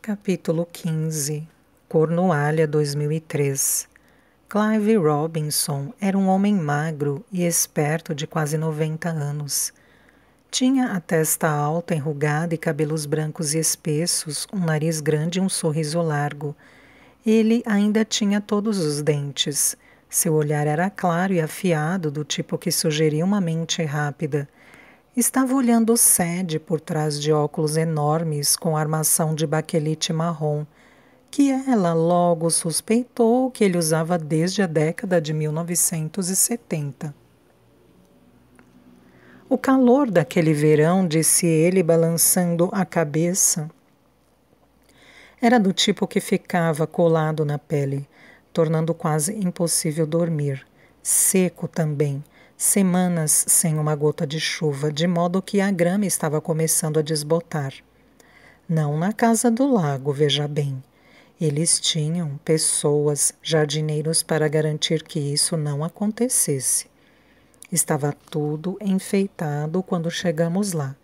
Capítulo 15. Cornualha 2003. Clive Robinson era um homem magro e esperto de quase 90 anos. Tinha a testa alta, enrugada e cabelos brancos e espessos, um nariz grande e um sorriso largo. Ele ainda tinha todos os dentes. Seu olhar era claro e afiado, do tipo que sugeria uma mente rápida. Estava olhando Sadie por trás de óculos enormes com armação de baquelite marrom, que ela logo suspeitou que ele usava desde a década de 1970. O calor daquele verão, disse ele, balançando a cabeça, era do tipo que ficava colado na pele, tornando quase impossível dormir. Seco também. Semanas sem uma gota de chuva, de modo que a grama estava começando a desbotar. Não na casa do lago, veja bem. Eles tinham pessoas, jardineiros para garantir que isso não acontecesse. Estava tudo enfeitado quando chegamos lá.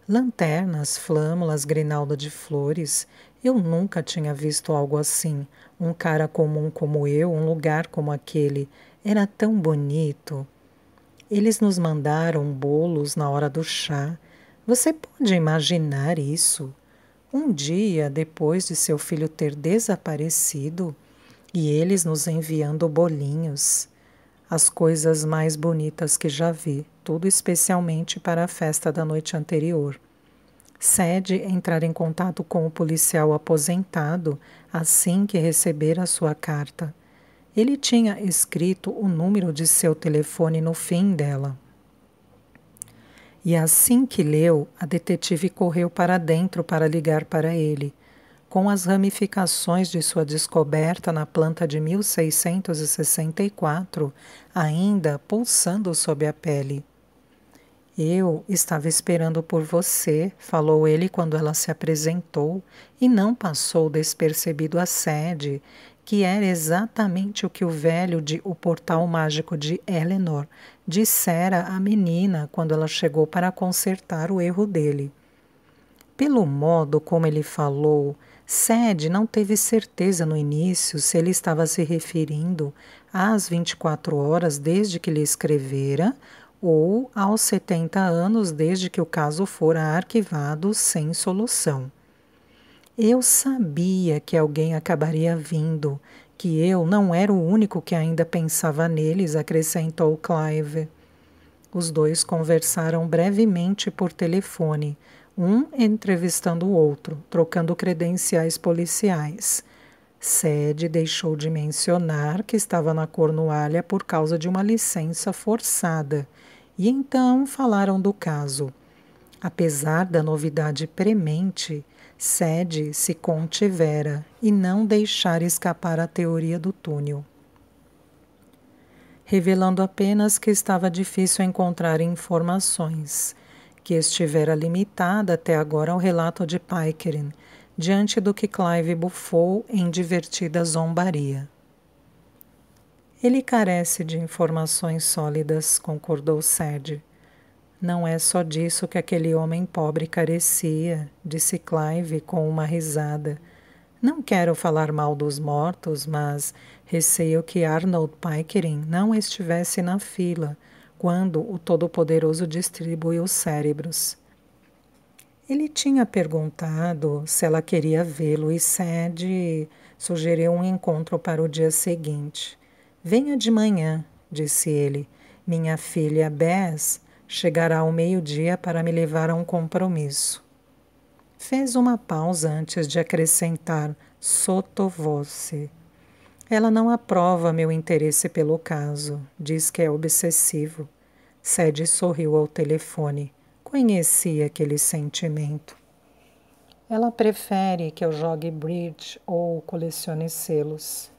Lanternas, flâmulas, grinalda de flores. Eu nunca tinha visto algo assim. Um cara comum como eu, um lugar como aquele. Era tão bonito. Eles nos mandaram bolos na hora do chá. Você pode imaginar isso? Um dia depois de seu filho ter desaparecido, e eles nos enviando bolinhos. As coisas mais bonitas que já vi, tudo especialmente para a festa da noite anterior. Sadie entrar em contato com o policial aposentado assim que receber a sua carta. Ele tinha escrito o número de seu telefone no fim dela. E assim que leu, a detetive correu para dentro para ligar para ele, com as ramificações de sua descoberta na planta de 1664 ainda pulsando sob a pele. Eu estava esperando por você, falou ele quando ela se apresentou, e não passou despercebido a Sadie, que era exatamente o que o velho de O Portal Mágico de Eleanor dissera à menina quando ela chegou para consertar o erro dele. Pelo modo como ele falou, Sadie não teve certeza no início se ele estava se referindo às 24 horas desde que lhe escrevera ou aos 70 anos desde que o caso fora arquivado sem solução. Eu sabia que alguém acabaria vindo, que eu não era o único que ainda pensava neles, acrescentou Clive. Os dois conversaram brevemente por telefone, um entrevistando o outro, trocando credenciais policiais. Sadie deixou de mencionar que estava na Cornualha por causa de uma licença forçada, e então falaram do caso. Apesar da novidade premente, Sadie se contivera e não deixara escapar a teoria do túnel, revelando apenas que estava difícil encontrar informações, que estivera limitada até agora ao relato de Pickering, diante do que Clive bufou em divertida zombaria. Ele carece de informações sólidas, concordou Sadie. Não é só disso que aquele homem pobre carecia, disse Clive com uma risada. Não quero falar mal dos mortos, mas receio que Arnold Pickering não estivesse na fila quando o Todo-Poderoso distribuiu os cérebros. Ele tinha perguntado se ela queria vê-lo e Sadie sugeriu um encontro para o dia seguinte. Venha de manhã, disse ele. Minha filha Bess chegará ao meio-dia para me levar a um compromisso. Fez uma pausa antes de acrescentar sotto voce. Ela não aprova meu interesse pelo caso. Diz que é obsessivo. Sadie sorriu ao telefone. Conhecia aquele sentimento. Ela prefere que eu jogue bridge ou colecione selos.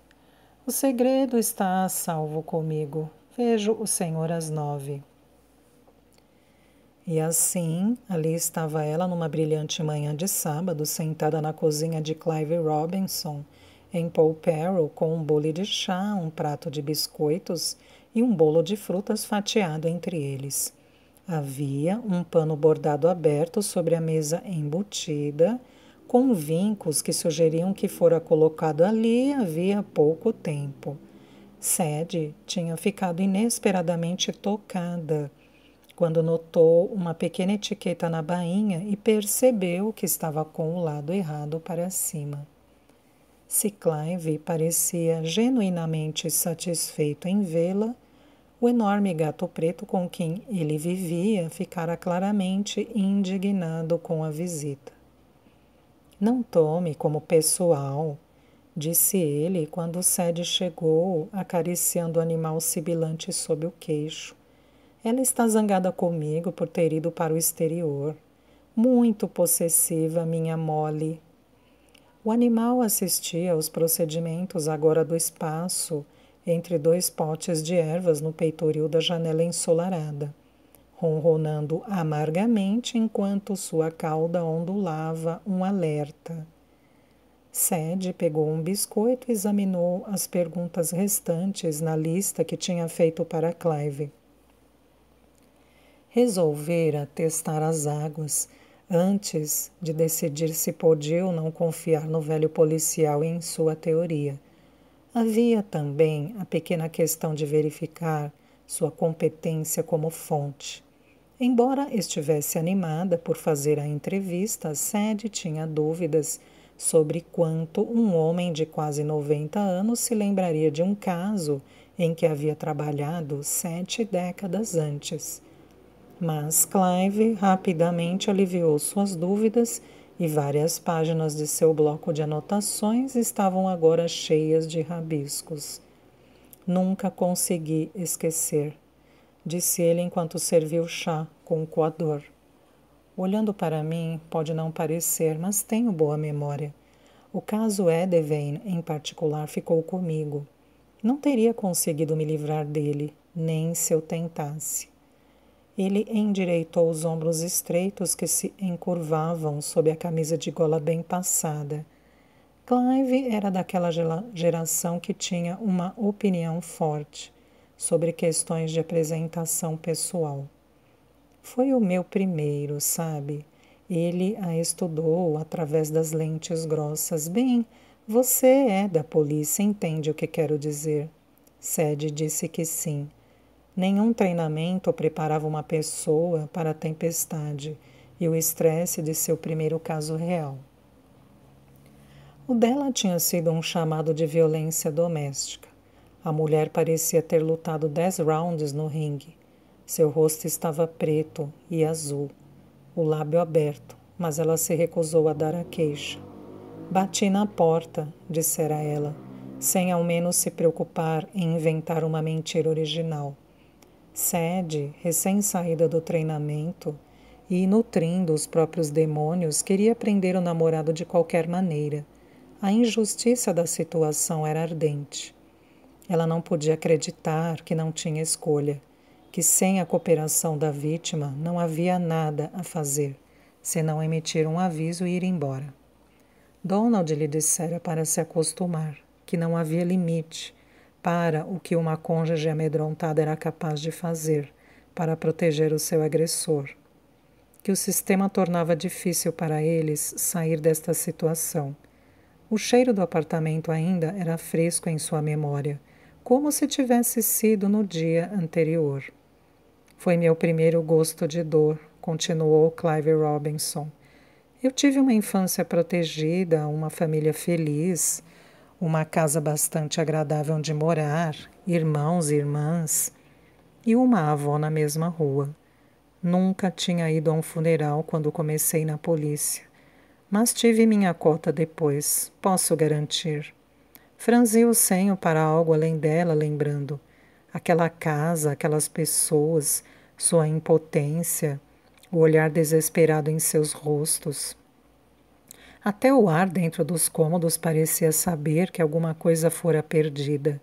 O segredo está a salvo comigo. Vejo o senhor às 9. E assim, ali estava ela numa brilhante manhã de sábado, sentada na cozinha de Clive Robinson, em Polperro, com um bule de chá, um prato de biscoitos e um bolo de frutas fatiado entre eles. Havia um pano bordado aberto sobre a mesa embutida, com vincos que sugeriam que fora colocado ali havia pouco tempo. Sadie tinha ficado inesperadamente tocada quando notou uma pequena etiqueta na bainha e percebeu que estava com o lado errado para cima. Se Clive parecia genuinamente satisfeito em vê-la, o enorme gato preto com quem ele vivia ficara claramente indignado com a visita. Não tome como pessoal, disse ele quando Sadie chegou, acariciando o animal sibilante sob o queixo. Ela está zangada comigo por ter ido para o exterior. Muito possessiva, minha Molly. O animal assistia aos procedimentos agora do espaço, entre dois potes de ervas no peitoril da janela ensolarada, ronronando amargamente enquanto sua cauda ondulava um alerta. Sadie pegou um biscoito e examinou as perguntas restantes na lista que tinha feito para Clive. Resolvera testar as águas antes de decidir se podia ou não confiar no velho policial e em sua teoria. Havia também a pequena questão de verificar sua competência como fonte. Embora estivesse animada por fazer a entrevista, Sadie tinha dúvidas sobre quanto um homem de quase 90 anos se lembraria de um caso em que havia trabalhado 7 décadas antes. Mas Clive rapidamente aliviou suas dúvidas e várias páginas de seu bloco de anotações estavam agora cheias de rabiscos. Nunca consegui esquecer, disse ele enquanto serviu chá com o coador. Olhando para mim, pode não parecer, mas tenho boa memória. O caso Edevane, em particular, ficou comigo. Não teria conseguido me livrar dele, nem se eu tentasse. Ele endireitou os ombros estreitos que se encurvavam sob a camisa de gola bem passada. Clive era daquela geração que tinha uma opinião forte sobre questões de apresentação pessoal. Foi o meu primeiro, sabe? Ele a estudou através das lentes grossas. Bem, você é da polícia, entende o que quero dizer? Sadie disse que sim. Nenhum treinamento preparava uma pessoa para a tempestade e o estresse de seu primeiro caso real. O dela tinha sido um chamado de violência doméstica. A mulher parecia ter lutado 10 rounds no ringue. Seu rosto estava preto e azul, o lábio aberto, mas ela se recusou a dar a queixa. Bati na porta, dissera ela, sem ao menos se preocupar em inventar uma mentira original. Sadie, recém-saída do treinamento e nutrindo os próprios demônios, queria prender o namorado de qualquer maneira. A injustiça da situação era ardente. Ela não podia acreditar que não tinha escolha, que sem a cooperação da vítima não havia nada a fazer, senão emitir um aviso e ir embora. Donald lhe dissera para se acostumar, que não havia limite para o que uma cônjuge amedrontada era capaz de fazer para proteger o seu agressor, que o sistema tornava difícil para eles sair desta situação. O cheiro do apartamento ainda era fresco em sua memória, como se tivesse sido no dia anterior. Foi meu primeiro gosto de dor, continuou Clive Robinson. Eu tive uma infância protegida, uma família feliz, uma casa bastante agradável onde morar, irmãos e irmãs, e uma avó na mesma rua. Nunca tinha ido a um funeral quando comecei na polícia, mas tive minha cota depois, posso garantir. Franzi o senho para algo além dela, lembrando. Aquela casa, aquelas pessoas, sua impotência, o olhar desesperado em seus rostos. Até o ar dentro dos cômodos parecia saber que alguma coisa fora perdida.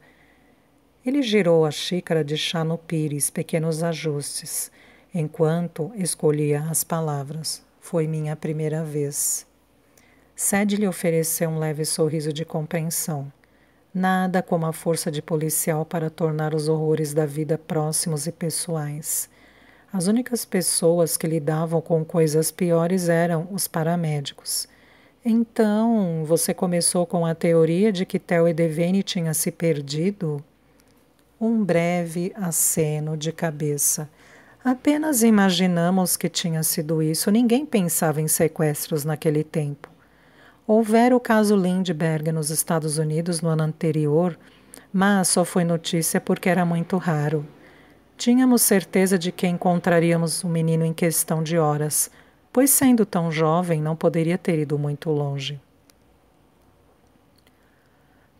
Ele girou a xícara de chá no pires, pequenos ajustes, enquanto escolhia as palavras. Foi minha primeira vez. Sadie lhe ofereceu um leve sorriso de compreensão. Nada como a força de policial para tornar os horrores da vida próximos e pessoais. As únicas pessoas que lidavam com coisas piores eram os paramédicos. Então, você começou com a teoria de que Theo e Devane tinham se perdido? Um breve aceno de cabeça. Apenas imaginamos que tinha sido isso. Ninguém pensava em sequestros naquele tempo. Houvera o caso Lindbergh nos Estados Unidos no ano anterior, mas só foi notícia porque era muito raro. Tínhamos certeza de que encontraríamos o menino em questão de horas, pois sendo tão jovem não poderia ter ido muito longe.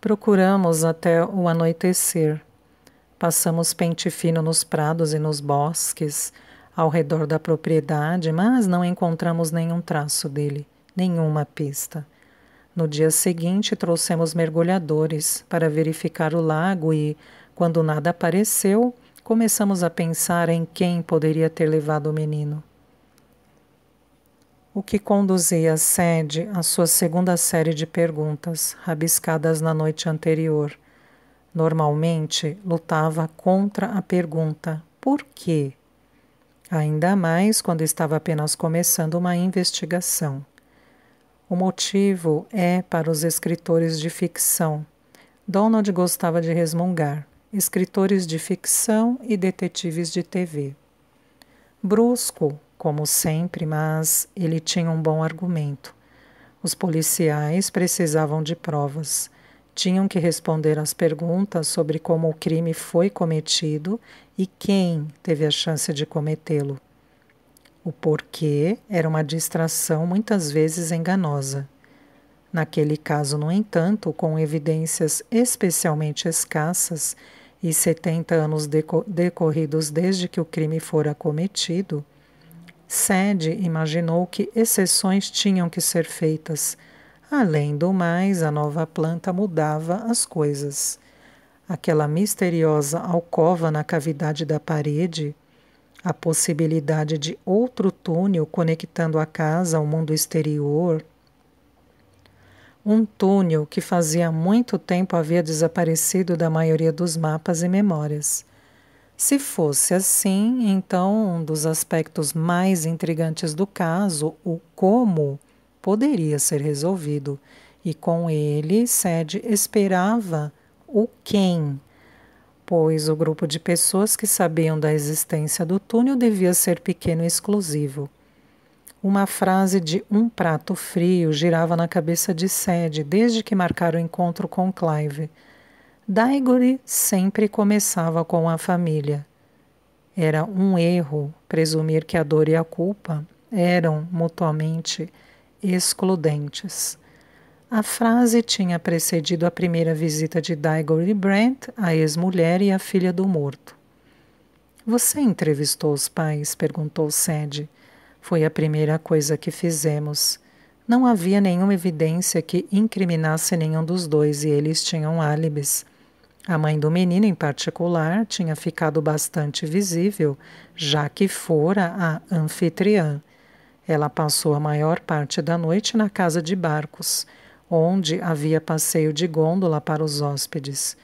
Procuramos até o anoitecer. Passamos pente fino nos prados e nos bosques ao redor da propriedade, mas não encontramos nenhum traço dele, nenhuma pista. No dia seguinte, trouxemos mergulhadores para verificar o lago e, quando nada apareceu, começamos a pensar em quem poderia ter levado o menino. O que conduzia Sadie à sua segunda série de perguntas, rabiscadas na noite anterior. Normalmente, lutava contra a pergunta por quê? Ainda mais quando estava apenas começando uma investigação. O motivo é para os escritores de ficção. Donald gostava de resmungar. Escritores de ficção e detetives de TV. Brusco, como sempre, mas ele tinha um bom argumento. Os policiais precisavam de provas. Tinham que responder às perguntas sobre como o crime foi cometido e quem teve a chance de cometê-lo. O porquê era uma distração muitas vezes enganosa. Naquele caso, no entanto, com evidências especialmente escassas e 70 anos decorridos desde que o crime fora cometido, Sadie imaginou que exceções tinham que ser feitas. Além do mais, a nova planta mudava as coisas. Aquela misteriosa alcova na cavidade da parede, a possibilidade de outro túnel conectando a casa ao mundo exterior, um túnel que fazia muito tempo havia desaparecido da maioria dos mapas e memórias. Se fosse assim, então um dos aspectos mais intrigantes do caso, o como, poderia ser resolvido, e com ele Sadie esperava o quem, pois o grupo de pessoas que sabiam da existência do túnel devia ser pequeno e exclusivo. Uma frase de um prato frio girava na cabeça de Sadie desde que marcara o encontro com Clive. Diggory sempre começava com a família. Era um erro presumir que a dor e a culpa eram mutuamente excludentes. A frase tinha precedido a primeira visita de Diggory Brent, a ex-mulher e a filha do morto. Você entrevistou os pais? Perguntou Sadie. Foi a primeira coisa que fizemos. Não havia nenhuma evidência que incriminasse nenhum dos dois e eles tinham álibis. A mãe do menino, em particular, tinha ficado bastante visível, já que fora a anfitriã. Ela passou a maior parte da noite na casa de barcos, onde havia passeio de gôndola para os hóspedes.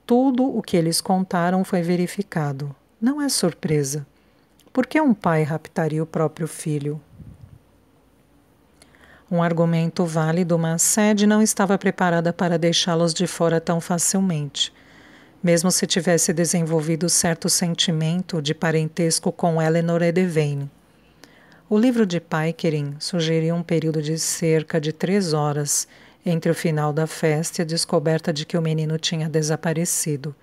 Tudo o que eles contaram foi verificado. Não é surpresa. Por que um pai raptaria o próprio filho? Um argumento válido, mas Sadie não estava preparada para deixá-los de fora tão facilmente. Mesmo se tivesse desenvolvido certo sentimento de parentesco com Eleanor e Devane. O livro de Pickering sugeria um período de cerca de 3 horas entre o final da festa e a descoberta de que o menino tinha desaparecido.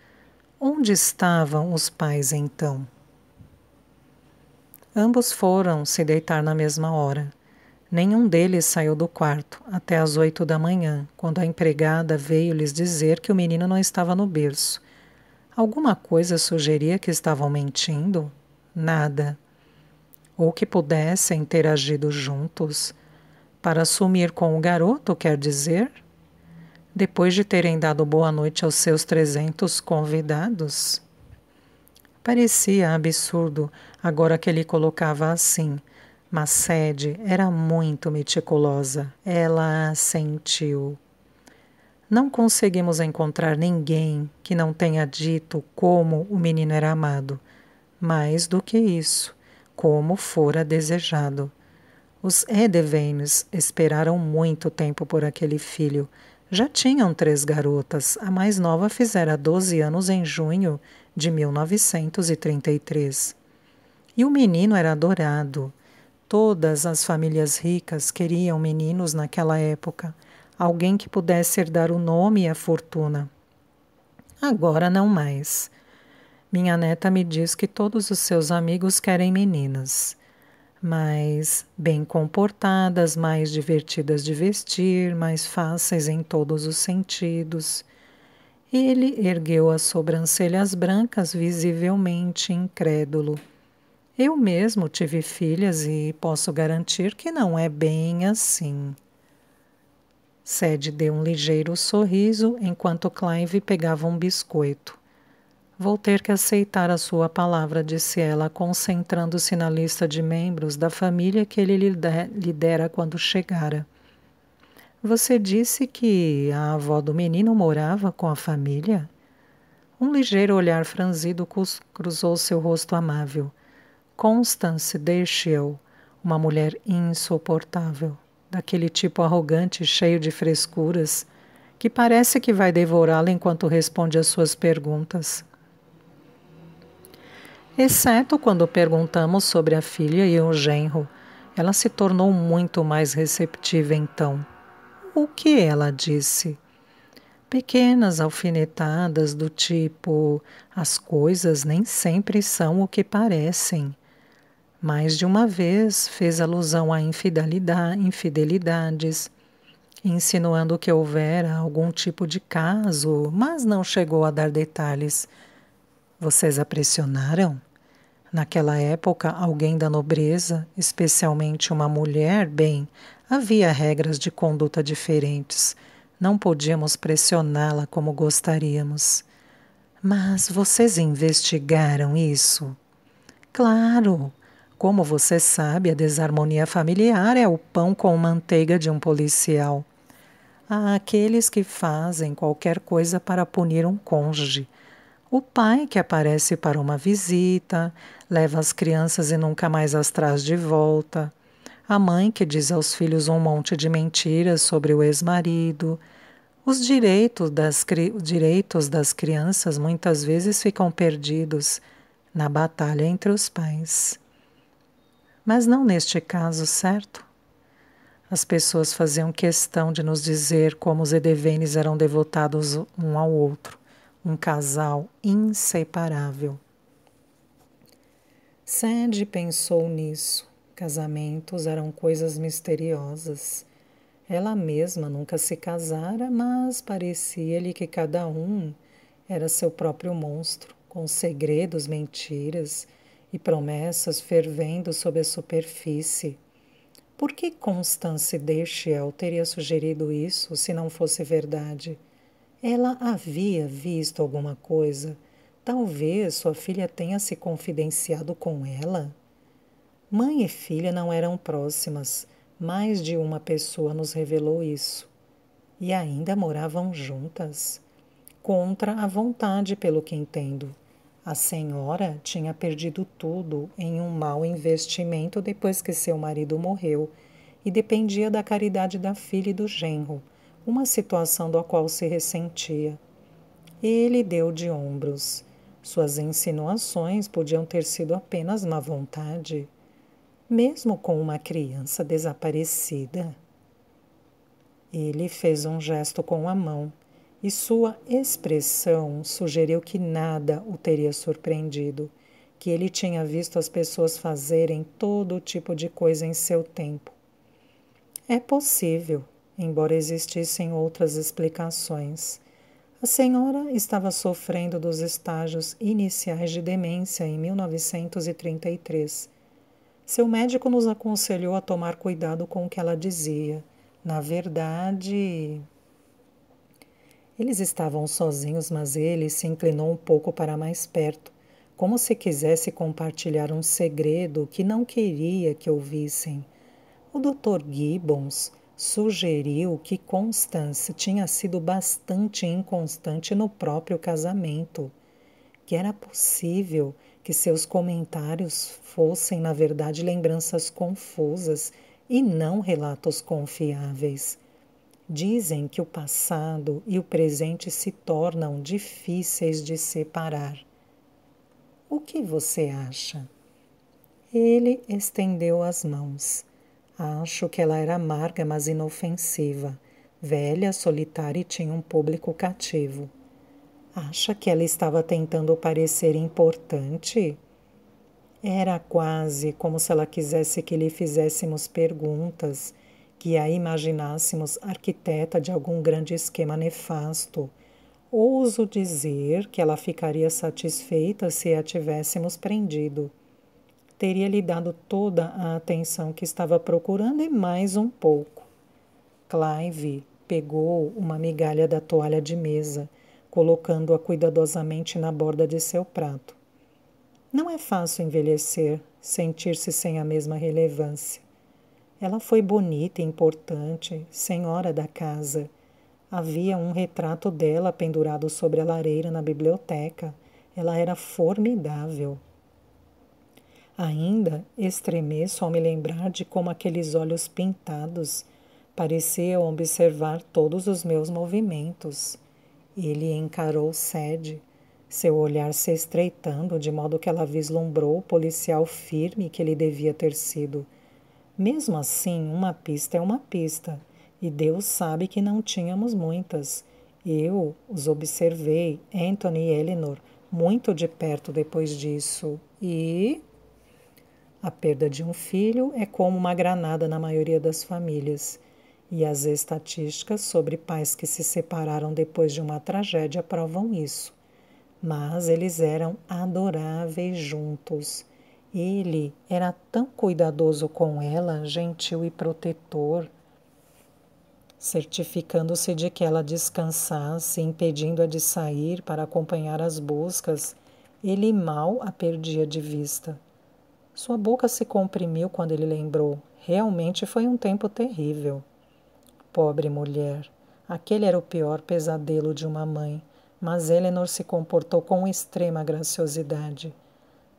Onde estavam os pais então? Ambos foram se deitar na mesma hora. Nenhum deles saiu do quarto até às 8 da manhã, quando a empregada veio lhes dizer que o menino não estava no berço. Alguma coisa sugeria que estavam mentindo? Nada. Ou que pudessem ter agido juntos. Para sumir com o garoto, quer dizer? Depois de terem dado boa noite aos seus 300 convidados? Parecia absurdo agora que ele colocava assim, mas Sadie era muito meticulosa. Ela assentiu. Não conseguimos encontrar ninguém que não tenha dito como o menino era amado. Mais do que isso, como fora desejado. Os Edevanes esperaram muito tempo por aquele filho. Já tinham 3 garotas. A mais nova fizera 12 anos em junho de 1933. E o menino era adorado. Todas as famílias ricas queriam meninos naquela época. Alguém que pudesse herdar o nome e a fortuna. Agora não mais. Minha neta me diz que todos os seus amigos querem meninas. Mais bem comportadas, mais divertidas de vestir, mais fáceis em todos os sentidos. Ele ergueu as sobrancelhas brancas, visivelmente incrédulo. Eu mesmo tive filhas e posso garantir que não é bem assim. Sadie deu um ligeiro sorriso enquanto Clive pegava um biscoito. Vou ter que aceitar a sua palavra, disse ela, concentrando-se na lista de membros da família que ele lhe dera quando chegara. Você disse que a avó do menino morava com a família? Um ligeiro olhar franzido cruzou seu rosto amável. Constance Dashiell, uma mulher insuportável, daquele tipo arrogante, cheio de frescuras, que parece que vai devorá-la enquanto responde às suas perguntas. Exceto quando perguntamos sobre a filha e o genro. Ela se tornou muito mais receptiva então. O que ela disse? Pequenas alfinetadas do tipo: as coisas nem sempre são o que parecem. Mais de uma vez fez alusão a infidelidades, insinuando que houvera algum tipo de caso, mas não chegou a dar detalhes. Vocês a pressionaram? Naquela época, alguém da nobreza, especialmente uma mulher, bem, havia regras de conduta diferentes. Não podíamos pressioná-la como gostaríamos. Mas vocês investigaram isso? Claro! Como você sabe, a desarmonia familiar é o pão com manteiga de um policial. Há aqueles que fazem qualquer coisa para punir um cônjuge. O pai que aparece para uma visita, leva as crianças e nunca mais as traz de volta. A mãe que diz aos filhos um monte de mentiras sobre o ex-marido. Os direitos das crianças muitas vezes ficam perdidos na batalha entre os pais. Mas não neste caso, certo? As pessoas faziam questão de nos dizer como os Edevanes eram devotados um ao outro, um casal inseparável. Sadie pensou nisso. Casamentos eram coisas misteriosas. Ela mesma nunca se casara, mas parecia-lhe que cada um era seu próprio monstro, com segredos, mentiras e promessas fervendo sob a superfície. Por que Constance Dashiell teria sugerido isso se não fosse verdade? Ela havia visto alguma coisa. Talvez sua filha tenha se confidenciado com ela. Mãe e filha não eram próximas. Mais de uma pessoa nos revelou isso. E ainda moravam juntas. Contra a vontade, pelo que entendo. A senhora tinha perdido tudo em um mau investimento depois que seu marido morreu e dependia da caridade da filha e do genro, uma situação da qual se ressentia. Ele deu de ombros. Suas insinuações podiam ter sido apenas má vontade, mesmo com uma criança desaparecida. Ele fez um gesto com a mão e sua expressão sugeriu que nada o teria surpreendido, que ele tinha visto as pessoas fazerem todo tipo de coisa em seu tempo. É possível, embora existissem outras explicações. A senhora estava sofrendo dos estágios iniciais de demência em 1933. Seu médico nos aconselhou a tomar cuidado com o que ela dizia. Na verdade... Eles estavam sozinhos, mas ele se inclinou um pouco para mais perto, como se quisesse compartilhar um segredo que não queria que ouvissem. O Dr. Gibbons sugeriu que Constance tinha sido bastante inconstante no próprio casamento, que era possível que seus comentários fossem, na verdade, lembranças confusas e não relatos confiáveis. Dizem que o passado e o presente se tornam difíceis de separar. O que você acha? Ele estendeu as mãos. Acho que ela era amarga, mas inofensiva. Velha, solitária e tinha um público cativo. Acha que ela estava tentando parecer importante? Era quase como se ela quisesse que lhe fizéssemos perguntas, que a imaginássemos arquiteta de algum grande esquema nefasto. Ouso dizer que ela ficaria satisfeita se a tivéssemos prendido. Teria lhe dado toda a atenção que estava procurando e mais um pouco. Clive pegou uma migalha da toalha de mesa, colocando-a cuidadosamente na borda de seu prato. Não é fácil envelhecer, sentir-se sem a mesma relevância. Ela foi bonita e importante, senhora da casa. Havia um retrato dela pendurado sobre a lareira na biblioteca. Ela era formidável. Ainda estremeço ao me lembrar de como aqueles olhos pintados pareciam observar todos os meus movimentos. Ele encarou Sadie, seu olhar se estreitando de modo que ela vislumbrou o policial firme que ele devia ter sido. Mesmo assim, uma pista é uma pista, e Deus sabe que não tínhamos muitas. Eu os observei, Anthony e Eleanor, muito de perto depois disso, e... A perda de um filho é como uma granada na maioria das famílias, e as estatísticas sobre pais que se separaram depois de uma tragédia provam isso. Mas eles eram adoráveis juntos. Ele era tão cuidadoso com ela, gentil e protetor, certificando-se de que ela descansasse, impedindo-a de sair para acompanhar as buscas. Ele mal a perdia de vista. Sua boca se comprimiu quando ele lembrou. Realmente foi um tempo terrível. Pobre mulher. Aquele era o pior pesadelo de uma mãe, mas Eleanor se comportou com extrema graciosidade.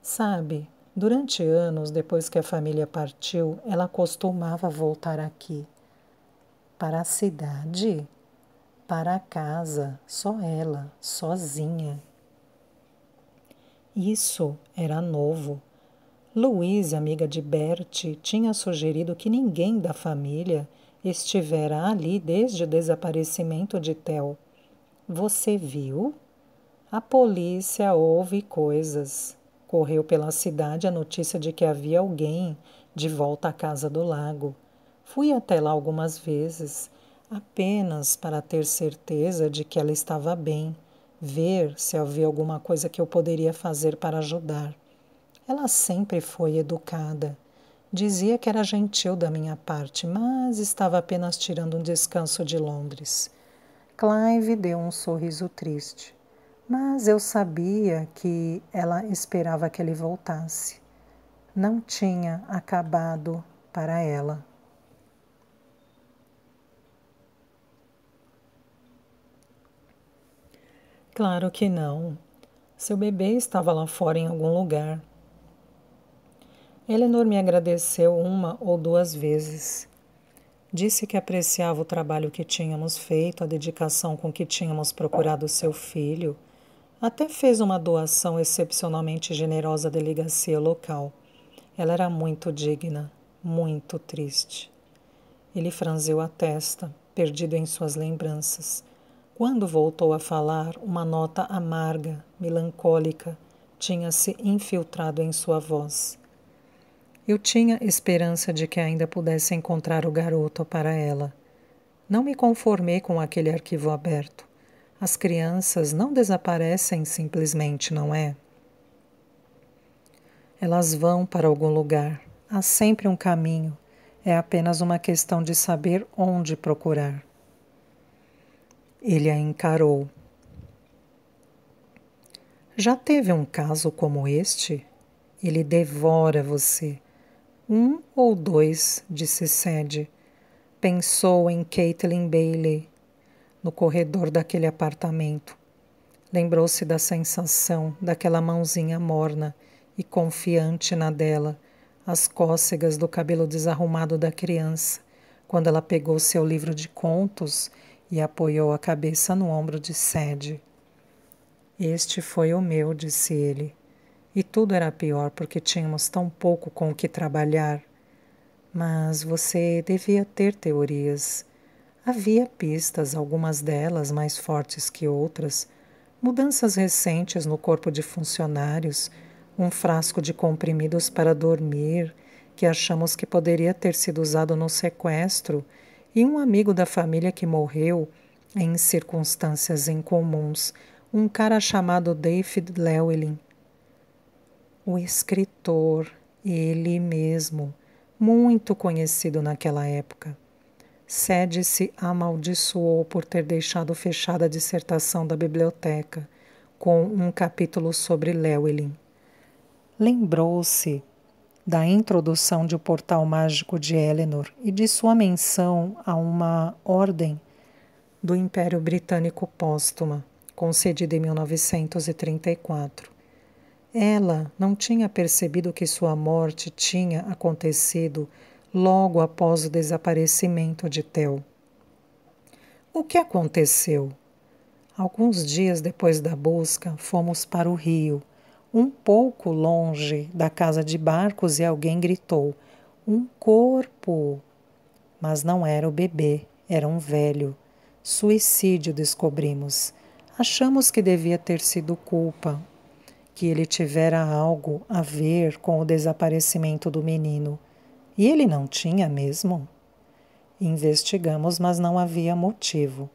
Sabe, durante anos depois que a família partiu, ela costumava voltar aqui. Para a cidade? Para a casa, só ela, sozinha. Isso era novo. Louise, amiga de Bertie, tinha sugerido que ninguém da família estivera ali desde o desaparecimento de Theo. Você viu? A polícia ouve coisas. Correu pela cidade a notícia de que havia alguém de volta à casa do lago. Fui até lá algumas vezes, apenas para ter certeza de que ela estava bem, ver se havia alguma coisa que eu poderia fazer para ajudar. Ela sempre foi educada. Dizia que era gentil da minha parte, mas estava apenas tirando um descanso de Londres. Clive deu um sorriso triste, mas eu sabia que ela esperava que ele voltasse. Não tinha acabado para ela. Claro que não. Seu bebê estava lá fora em algum lugar. Eleanor me agradeceu uma ou duas vezes. Disse que apreciava o trabalho que tínhamos feito, a dedicação com que tínhamos procurado seu filho. Até fez uma doação excepcionalmente generosa à delegacia local. Ela era muito digna, muito triste. Ele franziu a testa, perdido em suas lembranças. Quando voltou a falar, uma nota amarga, melancólica, tinha se infiltrado em sua voz. Eu tinha esperança de que ainda pudesse encontrar o garoto para ela. Não me conformei com aquele arquivo aberto. As crianças não desaparecem simplesmente, não é? Elas vão para algum lugar. Há sempre um caminho. É apenas uma questão de saber onde procurar. Ele a encarou. Já teve um caso como este? Ele devora você. Um ou dois, disse Sadie. Pensou em Caitlin Bailey, no corredor daquele apartamento. Lembrou-se da sensação daquela mãozinha morna e confiante na dela, as cócegas do cabelo desarrumado da criança, quando ela pegou seu livro de contos e apoiou a cabeça no ombro de Sadie. Este foi o meu, disse ele. E tudo era pior porque tínhamos tão pouco com o que trabalhar. Mas você devia ter teorias. Havia pistas, algumas delas mais fortes que outras, mudanças recentes no corpo de funcionários, um frasco de comprimidos para dormir, que achamos que poderia ter sido usado no sequestro, e um amigo da família que morreu em circunstâncias incomuns, um cara chamado David Llewellyn. O escritor, ele mesmo, muito conhecido naquela época. Sadie se amaldiçoou por ter deixado fechada a dissertação da biblioteca, com um capítulo sobre Llewellyn. Lembrou-se da introdução de O Portal Mágico de Eleanor e de sua menção a uma ordem do Império Britânico póstuma, concedida em 1934. Ela não tinha percebido que sua morte tinha acontecido logo após o desaparecimento de Theo. O que aconteceu? Alguns dias depois da busca, fomos para o rio, um pouco longe da casa de Barcos, e alguém gritou: "Um corpo!" Mas não era o bebê, era um velho. Suicídio, descobrimos. Achamos que devia ter sido culpa, que ele tivera algo a ver com o desaparecimento do menino. E ele não tinha mesmo? Investigamos, mas não havia motivo.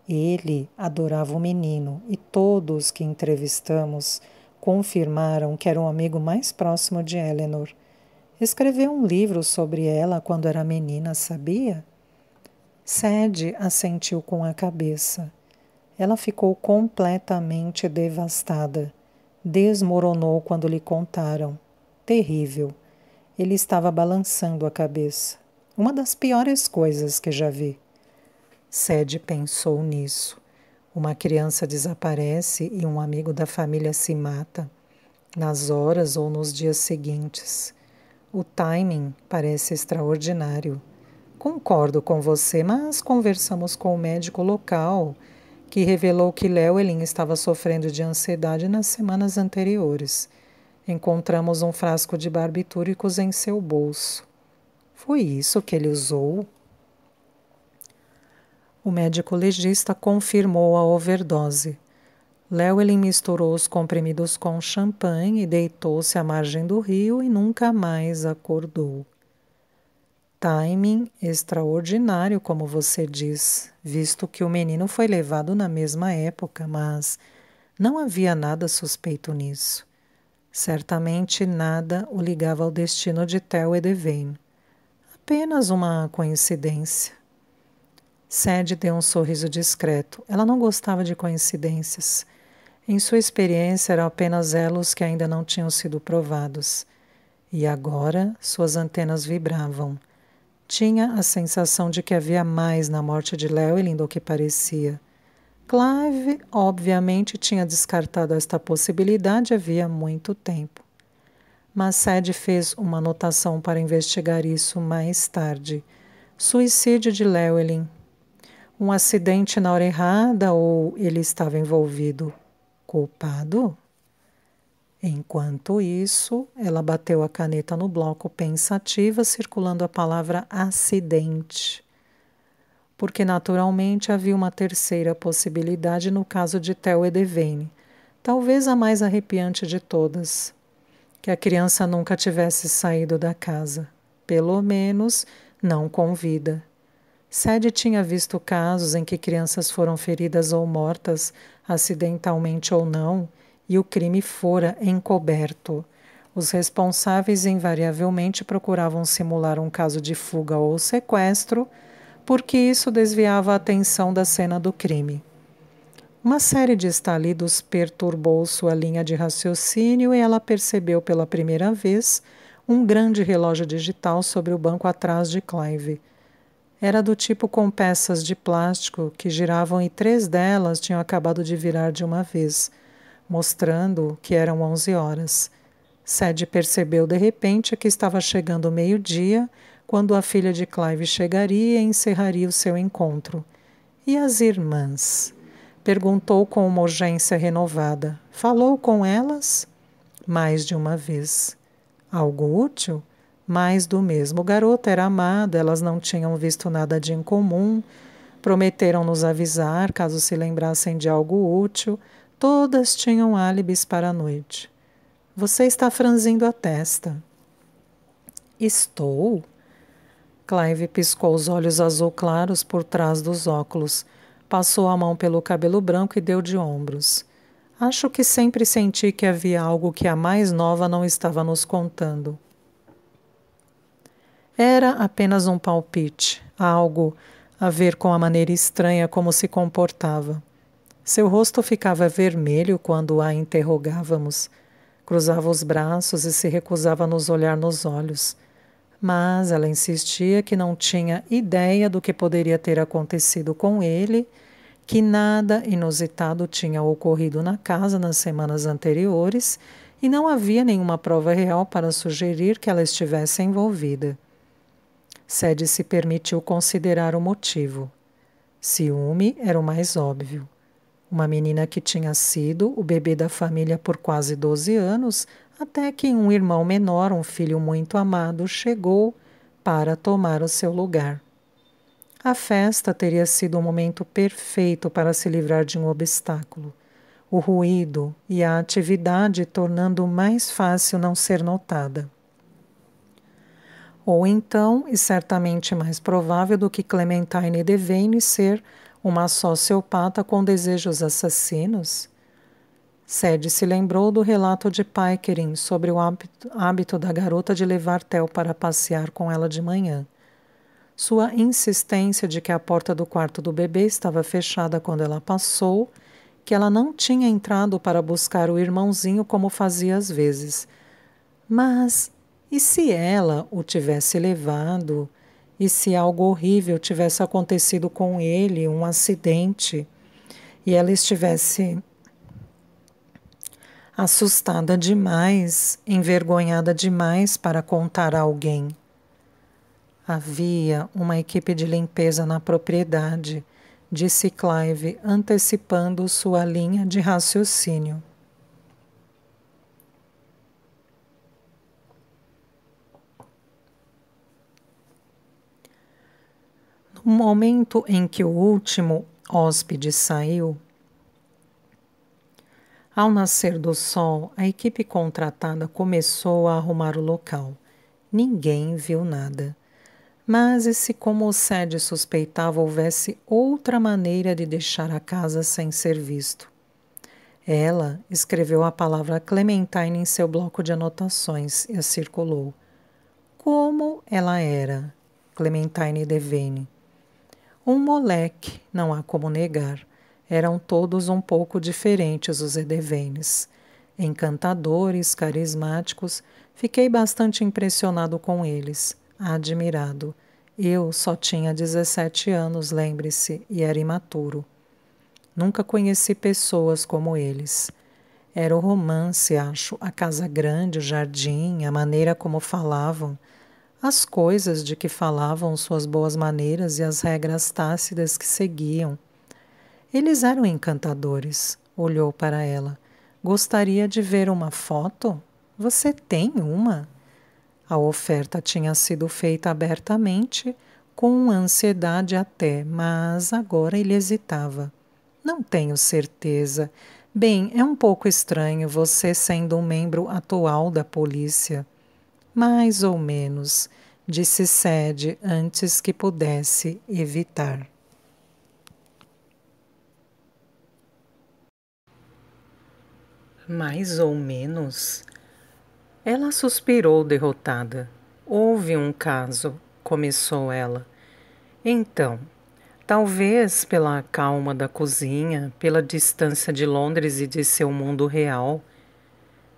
Ele adorava o menino e todos que entrevistamos confirmaram que era o amigo mais próximo de Eleanor. Escreveu um livro sobre ela quando era menina, sabia? Sadie assentiu com a cabeça. Ela ficou completamente devastada. Desmoronou quando lhe contaram. Terrível. Ele estava balançando a cabeça. Uma das piores coisas que já vi. Sadie pensou nisso. Uma criança desaparece e um amigo da família se mata, nas horas ou nos dias seguintes. O timing parece extraordinário. Concordo com você, mas conversamos com o médico local, que revelou que Llewellyn estava sofrendo de ansiedade nas semanas anteriores. Encontramos um frasco de barbitúricos em seu bolso. Foi isso que ele usou? O médico legista confirmou a overdose. Llewellyn misturou os comprimidos com champanhe e deitou-se à margem do rio e nunca mais acordou. Timing extraordinário, como você diz, visto que o menino foi levado na mesma época, mas não havia nada suspeito nisso. Certamente nada o ligava ao destino de Theo e Devane. Apenas uma coincidência. Sadie deu um sorriso discreto. Ela não gostava de coincidências. Em sua experiência, eram apenas elos que ainda não tinham sido provados. E agora suas antenas vibravam. Tinha a sensação de que havia mais na morte de Llewellyn do que parecia. Clive, obviamente, tinha descartado esta possibilidade havia muito tempo. Mas Sadie fez uma anotação para investigar isso mais tarde. Suicídio de Llewellyn. Um acidente na hora errada ou ele estava envolvido? Culpado? Enquanto isso, ela bateu a caneta no bloco pensativa, circulando a palavra acidente. Porque naturalmente havia uma terceira possibilidade no caso de Theo e Devane, talvez a mais arrepiante de todas, que a criança nunca tivesse saído da casa, pelo menos não com vida. Sadie tinha visto casos em que crianças foram feridas ou mortas, acidentalmente ou não, e o crime fora encoberto. Os responsáveis invariavelmente procuravam simular um caso de fuga ou sequestro, porque isso desviava a atenção da cena do crime. Uma série de estalidos perturbou sua linha de raciocínio e ela percebeu pela primeira vez um grande relógio digital sobre o banco atrás de Clive. Era do tipo com peças de plástico que giravam e 3 delas tinham acabado de virar de uma vez, mostrando que eram 11 horas. Sadie percebeu de repente que estava chegando o meio-dia, quando a filha de Clive chegaria e encerraria o seu encontro. E as irmãs? Perguntou com uma urgência renovada. Falou com elas? Mais de uma vez. Algo útil? Mais do mesmo. O garoto era amado, elas não tinham visto nada de incomum. Prometeram nos avisar caso se lembrassem de algo útil. Todas tinham álibis para a noite. Você está franzindo a testa. Estou? Clive piscou os olhos azul claros por trás dos óculos. Passou a mão pelo cabelo branco e deu de ombros. Acho que sempre senti que havia algo que a mais nova não estava nos contando. Era apenas um palpite, algo a ver com a maneira estranha como se comportava. Seu rosto ficava vermelho quando a interrogávamos. Cruzava os braços e se recusava a nos olhar nos olhos. Mas ela insistia que não tinha ideia do que poderia ter acontecido com ele, que nada inusitado tinha ocorrido na casa nas semanas anteriores e não havia nenhuma prova real para sugerir que ela estivesse envolvida. Sadie se permitiu considerar o motivo. Ciúme era o mais óbvio. Uma menina que tinha sido o bebê da família por quase 12 anos, até que um irmão menor, um filho muito amado, chegou para tomar o seu lugar. A festa teria sido o momento perfeito para se livrar de um obstáculo. O ruído e a atividade tornando mais fácil não ser notada. Ou então, e certamente mais provável do que Clementine Devane ser uma sociopata com desejos assassinos? Sadie se lembrou do relato de Pickering sobre o hábito da garota de levar Theo para passear com ela de manhã. Sua insistência de que a porta do quarto do bebê estava fechada quando ela passou, que ela não tinha entrado para buscar o irmãozinho como fazia às vezes. Mas e se ela o tivesse levado? E se algo horrível tivesse acontecido com ele, um acidente, e ela estivesse assustada demais, envergonhada demais para contar a alguém? Havia uma equipe de limpeza na propriedade, disse Clive, antecipando sua linha de raciocínio. No momento em que o último hóspede saiu, ao nascer do sol, a equipe contratada começou a arrumar o local. Ninguém viu nada. Mas e se, como o Sadie suspeitava, houvesse outra maneira de deixar a casa sem ser visto? Ela escreveu a palavra Clementine em seu bloco de anotações e a circulou. Como ela era, Clementine Devane. Um moleque, não há como negar. Eram todos um pouco diferentes, os Devanes. Encantadores, carismáticos, fiquei bastante impressionado com eles, admirado. Eu só tinha 17 anos, lembre-se, e era imaturo. Nunca conheci pessoas como eles. Era o romance, acho, a casa grande, o jardim, a maneira como falavam, as coisas de que falavam, suas boas maneiras e as regras tácitas que seguiam. Eles eram encantadores. Olhou para ela. Gostaria de ver uma foto? Você tem uma? A oferta tinha sido feita abertamente, com ansiedade até, mas agora ele hesitava. Não tenho certeza. Bem, é um pouco estranho você sendo um membro atual da polícia. Mais ou menos, disse Sadie antes que pudesse evitar. Mais ou menos? Ela suspirou derrotada. Houve um caso, começou ela. Então, talvez pela calma da cozinha, pela distância de Londres e de seu mundo real,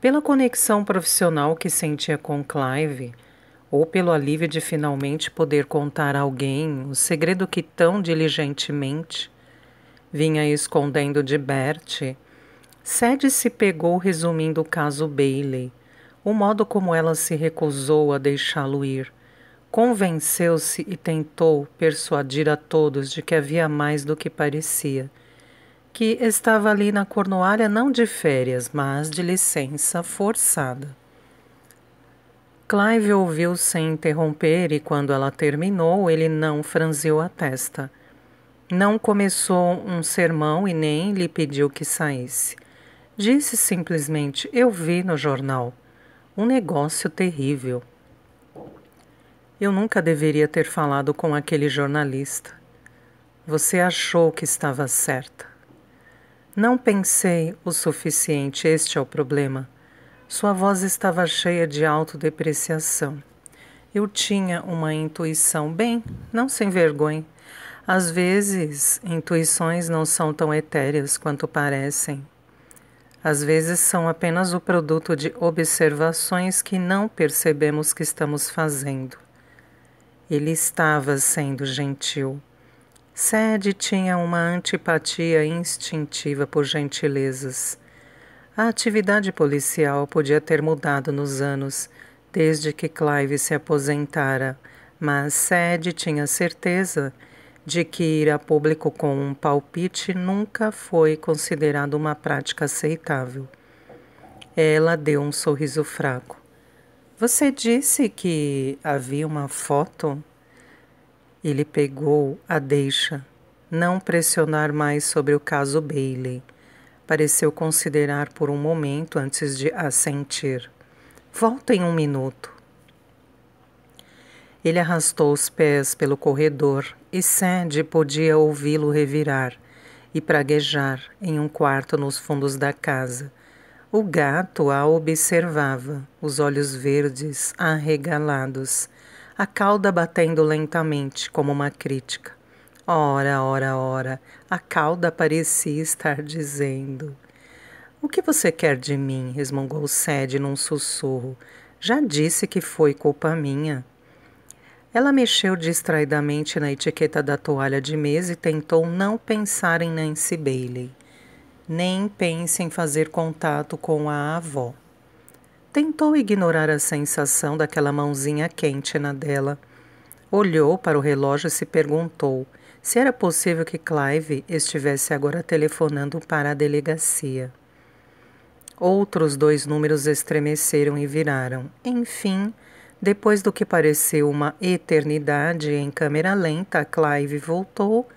pela conexão profissional que sentia com Clive, ou pelo alívio de finalmente poder contar a alguém o segredo que tão diligentemente vinha escondendo de Bertie, Sadie se pegou resumindo o caso Bailey, O modo como ela se recusou a deixá-lo ir. Convenceu-se e tentou persuadir a todos de que havia mais do que parecia, que estava ali na Cornualha não de férias, mas de licença forçada. Clive ouviu sem interromper e, quando ela terminou, ele não franziu a testa. Não começou um sermão e nem lhe pediu que saísse. Disse simplesmente: "Eu vi no jornal. Um negócio terrível. Eu nunca deveria ter falado com aquele jornalista. Você achou que estava certa." "Não pensei o suficiente, este é o problema." Sua voz estava cheia de autodepreciação. "Eu tinha uma intuição. Bem, não sem vergonha. Às vezes, intuições não são tão etéreas quanto parecem. Às vezes são apenas o produto de observações que não percebemos que estamos fazendo." Ele estava sendo gentil. Sadie tinha uma antipatia instintiva por gentilezas. A atividade policial podia ter mudado nos anos, desde que Clive se aposentara, mas Sadie tinha certeza de que ir a público com um palpite nunca foi considerado uma prática aceitável. Ela deu um sorriso fraco. "Você disse que havia uma foto?" Ele pegou a deixa. Não pressionar mais sobre o caso Bailey. Pareceu considerar por um momento antes de assentir. "Volta em um minuto." Ele arrastou os pés pelo corredor e Sadie podia ouvi-lo revirar e praguejar em um quarto nos fundos da casa. O gato a observava, os olhos verdes arregalados, a cauda batendo lentamente como uma crítica. Ora, ora, ora, a cauda parecia estar dizendo: "O que você quer de mim?" resmungou Sadie num sussurro. "Já disse que foi culpa minha." Ela mexeu distraidamente na etiqueta da toalha de mesa e tentou não pensar em Nancy Bailey. Nem pense em fazer contato com a avó. Tentou ignorar a sensação daquela mãozinha quente na dela. Olhou para o relógio e se perguntou se era possível que Clive estivesse agora telefonando para a delegacia. Outros 2 números estremeceram e viraram. Enfim, depois do que pareceu uma eternidade em câmera lenta, Clive voltou,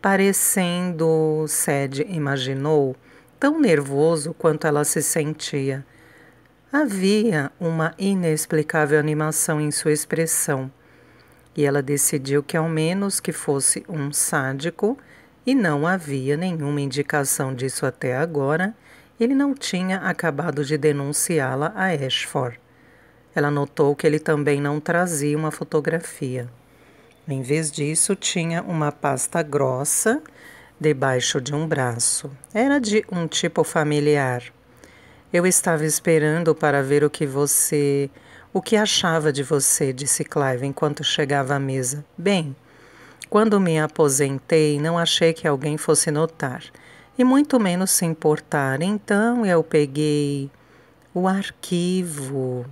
parecendo, Sadie imaginou, tão nervoso quanto ela se sentia. Havia uma inexplicável animação em sua expressão, e ela decidiu que, ao menos que fosse um sádico, e não havia nenhuma indicação disso até agora, ele não tinha acabado de denunciá-la a Ashford. Ela notou que ele também não trazia uma fotografia. Em vez disso, tinha uma pasta grossa debaixo de um braço. Era de um tipo familiar. "Eu estava esperando para ver o que achava de você", disse Clive enquanto chegava à mesa. "Bem, quando me aposentei, não achei que alguém fosse notar, e muito menos se importar. Então eu peguei o arquivo."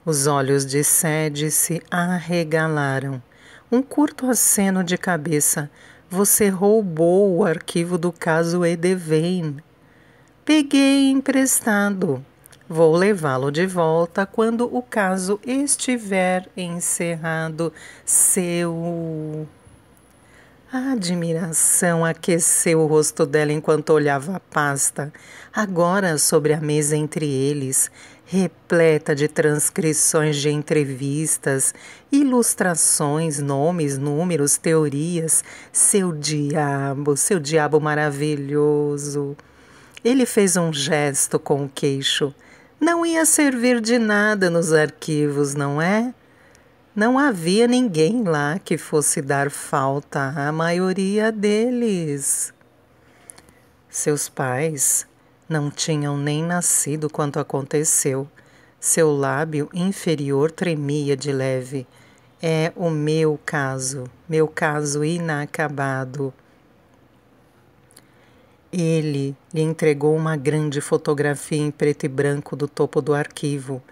Os olhos de Sadie se arregalaram. Um curto aceno de cabeça. "Você roubou o arquivo do caso Edevane." "Peguei emprestado. Vou levá-lo de volta quando o caso estiver encerrado." A admiração aqueceu o rosto dela enquanto olhava a pasta, agora sobre a mesa entre eles, repleta de transcrições de entrevistas, ilustrações, nomes, números, teorias. Seu diabo maravilhoso. Ele fez um gesto com o queixo. Não ia servir de nada nos arquivos, não é? Não havia ninguém lá que fosse dar falta à maioria deles. Seus pais não tinham nem nascido quando aconteceu. Seu lábio inferior tremia de leve. "É o meu caso inacabado." Ele lhe entregou uma grande fotografia em preto e branco do topo do arquivo.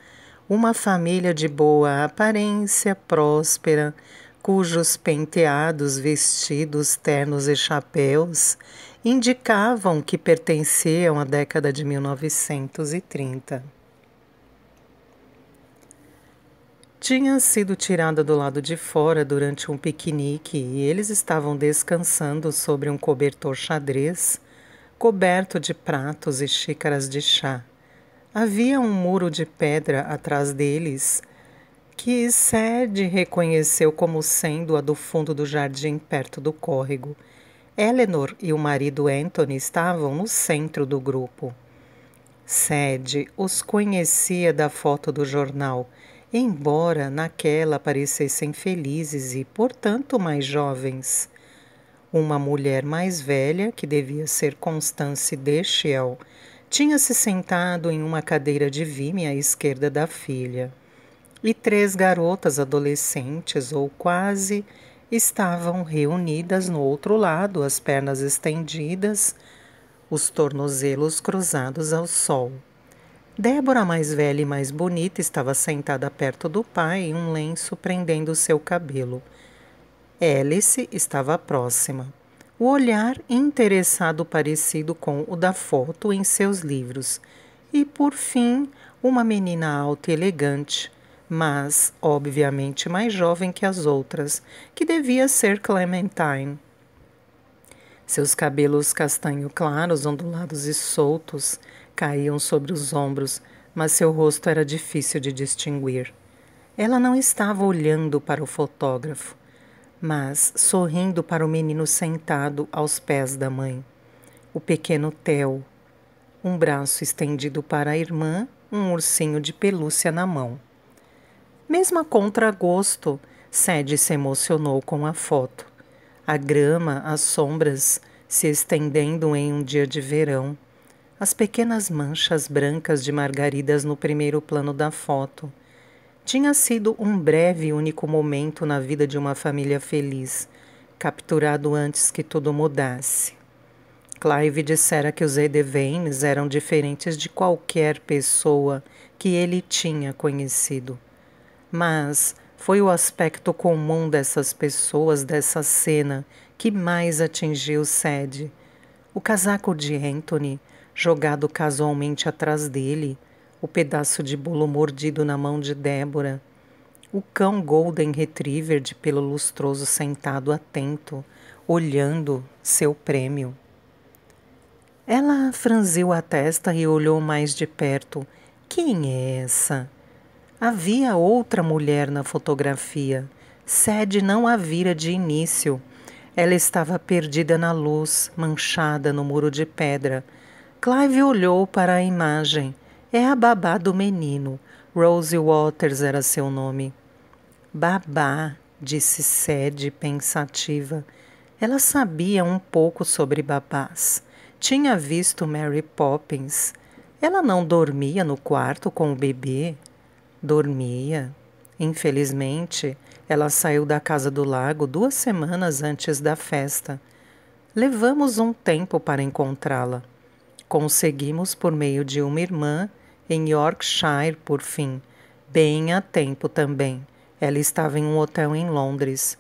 Uma família de boa aparência, próspera, cujos penteados, vestidos, ternos e chapéus indicavam que pertenciam à década de 1930. Tinha sido tirada do lado de fora durante um piquenique e eles estavam descansando sobre um cobertor xadrez, coberto de pratos e xícaras de chá. Havia um muro de pedra atrás deles, que Sed reconheceu como sendo a do fundo do jardim perto do córrego. Eleanor e o marido Anthony estavam no centro do grupo. Sed os conhecia da foto do jornal, embora naquela parecessem felizes e, portanto, mais jovens. Uma mulher mais velha, que devia ser Constance Deschel, tinha se sentado em uma cadeira de vime à esquerda da filha. E 3 garotas adolescentes, ou quase, estavam reunidas no outro lado, as pernas estendidas, os tornozelos cruzados ao sol. Débora, mais velha e mais bonita, estava sentada perto do pai em um lenço prendendo seu cabelo. Alice estava próxima, o olhar interessado parecido com o da foto em seus livros. E, por fim, uma menina alta e elegante, mas obviamente mais jovem que as outras, que devia ser Clementine. Seus cabelos castanho claros, ondulados e soltos, caíam sobre os ombros, mas seu rosto era difícil de distinguir. Ela não estava olhando para o fotógrafo, mas sorrindo para o menino sentado aos pés da mãe. O pequeno Theo, um braço estendido para a irmã, um ursinho de pelúcia na mão. Mesmo a contragosto, Sed se emocionou com a foto. A grama, as sombras, se estendendo em um dia de verão. As pequenas manchas brancas de margaridas no primeiro plano da foto. Tinha sido um breve e único momento na vida de uma família feliz, capturado antes que tudo mudasse. Clive dissera que os Edevanes eram diferentes de qualquer pessoa que ele tinha conhecido. Mas foi o aspecto comum dessas pessoas, dessa cena, que mais atingiu Sed. O casaco de Anthony, jogado casualmente atrás dele, o pedaço de bolo mordido na mão de Débora, o cão Golden Retriever de pelo lustroso sentado atento, olhando seu prêmio. Ela franziu a testa e olhou mais de perto. Quem é essa? Havia outra mulher na fotografia. Sed não a vira de início. Ela estava perdida na luz, manchada no muro de pedra. Clive olhou para a imagem. É a babá do menino. Rosie Waters era seu nome. Babá, disse Sed, pensativa. Ela sabia um pouco sobre babás. Tinha visto Mary Poppins. Ela não dormia no quarto com o bebê? Dormia. Infelizmente, ela saiu da casa do lago 2 semanas antes da festa. Levamos um tempo para encontrá-la. Conseguimos por meio de uma irmã em Yorkshire, por fim. Bem a tempo também. Ela estava em um hotel em Londres,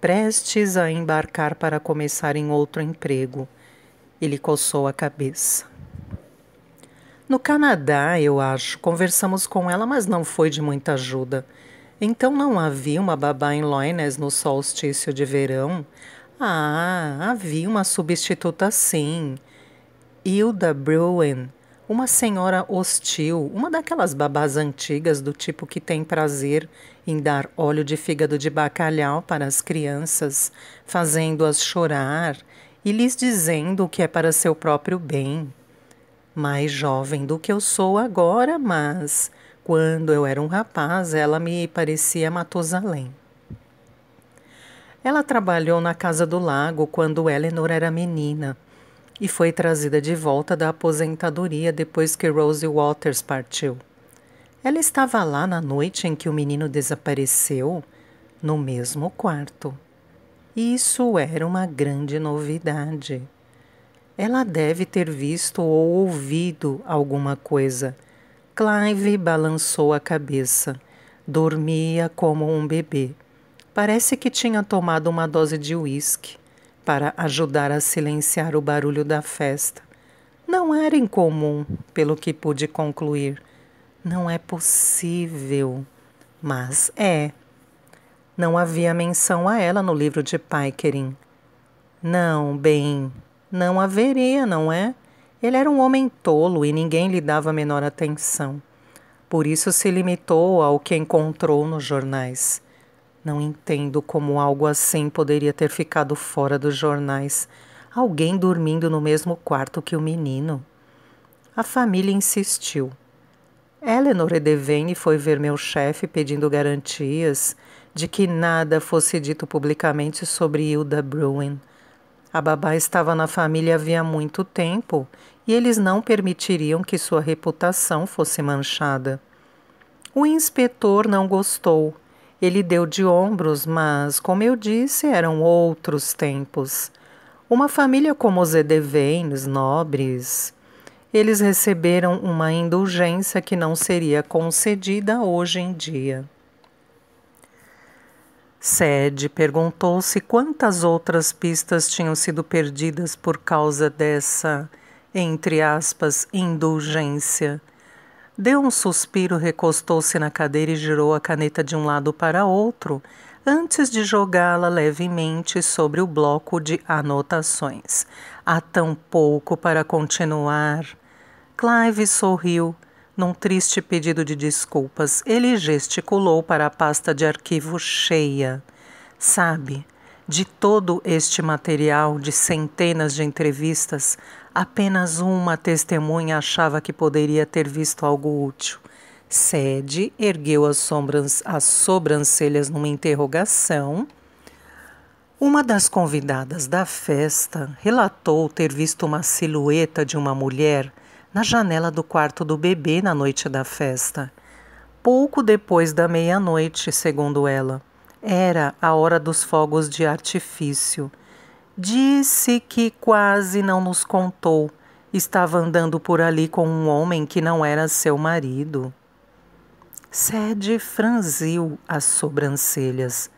prestes a embarcar para começar em outro emprego. Ele coçou a cabeça. No Canadá, eu acho, conversamos com ela, mas não foi de muita ajuda. Então não havia uma babá em Loyness no solstício de verão? Ah, havia uma substituta sim. Hilda Bruin, uma senhora hostil, uma daquelas babás antigas do tipo que tem prazer em dar óleo de fígado de bacalhau para as crianças, fazendo-as chorar e lhes dizendo o que é para seu próprio bem. Mais jovem do que eu sou agora, mas quando eu era um rapaz, ela me parecia Matusalém. Ela trabalhou na Casa do Lago quando Eleanor era menina e foi trazida de volta da aposentadoria depois que Rosie Waters partiu. Ela estava lá na noite em que o menino desapareceu, no mesmo quarto. Isso era uma grande novidade. Ela deve ter visto ou ouvido alguma coisa. Clive balançou a cabeça. Dormia como um bebê. Parece que tinha tomado uma dose de uísque para ajudar a silenciar o barulho da festa. Não era incomum, pelo que pude concluir. Não é possível, mas é. Não havia menção a ela no livro de Pickering. Não, bem, não haveria, não é? Ele era um homem tolo e ninguém lhe dava a menor atenção. Por isso se limitou ao que encontrou nos jornais. Não entendo como algo assim poderia ter ficado fora dos jornais. Alguém dormindo no mesmo quarto que o menino. A família insistiu. Eleanor Edevane foi ver meu chefe pedindo garantias de que nada fosse dito publicamente sobre Hilda Bruin. A babá estava na família havia muito tempo e eles não permitiriam que sua reputação fosse manchada. O inspetor não gostou. Ele deu de ombros, mas, como eu disse, eram outros tempos. Uma família como os Edevanes, nobres, eles receberam uma indulgência que não seria concedida hoje em dia. Sede perguntou-se quantas outras pistas tinham sido perdidas por causa dessa, entre aspas, indulgência. Deu um suspiro, recostou-se na cadeira e girou a caneta de um lado para outro, antes de jogá-la levemente sobre o bloco de anotações. Há tão pouco para continuar. Clive sorriu. Num triste pedido de desculpas, ele gesticulou para a pasta de arquivo cheia. Sabe, de todo este material de centenas de entrevistas, apenas uma testemunha achava que poderia ter visto algo útil. Sede ergueu as sobrancelhas numa interrogação. Uma das convidadas da festa relatou ter visto uma silhueta de uma mulher na janela do quarto do bebê na noite da festa. Pouco depois da meia-noite, segundo ela. Era a hora dos fogos de artifício. Disse que quase não nos contou. Estava andando por ali com um homem que não era seu marido. Sede franziu as sobrancelhas,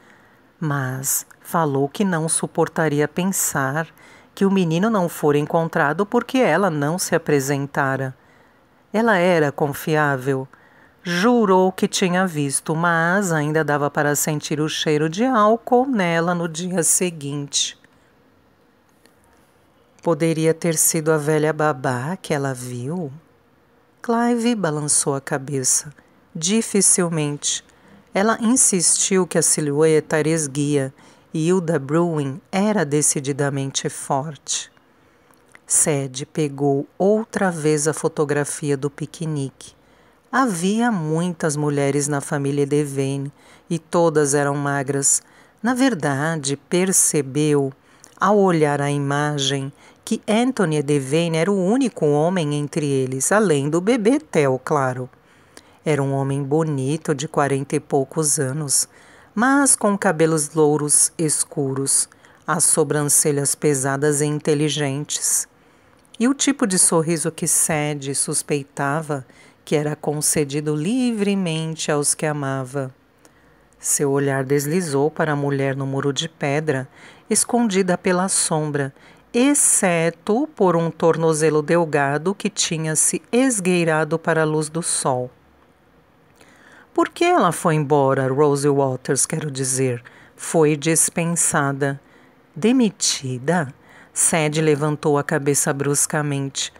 mas falou que não suportaria pensar que o menino não fora encontrado porque ela não se apresentara. Ela era confiável. Jurou que tinha visto, mas ainda dava para sentir o cheiro de álcool nela no dia seguinte. Poderia ter sido a velha babá que ela viu? Clive balançou a cabeça. Dificilmente. Ela insistiu que a silhueta era esguia e Hilda Bruin era decididamente forte. Sede pegou outra vez a fotografia do piquenique. Havia muitas mulheres na família Devane e todas eram magras. Na verdade, percebeu, ao olhar a imagem, que Anthony Devane era o único homem entre eles, além do bebê Theo, claro. Era um homem bonito, de 40 e poucos anos, mas com cabelos louros escuros, as sobrancelhas pesadas e inteligentes. E o tipo de sorriso que Sede suspeitava que era concedido livremente aos que amava. Seu olhar deslizou para a mulher no muro de pedra, escondida pela sombra, exceto por um tornozelo delgado que tinha se esgueirado para a luz do sol. Por que ela foi embora, Rose Waters, quero dizer? Foi dispensada. Demitida? Sede levantou a cabeça bruscamente.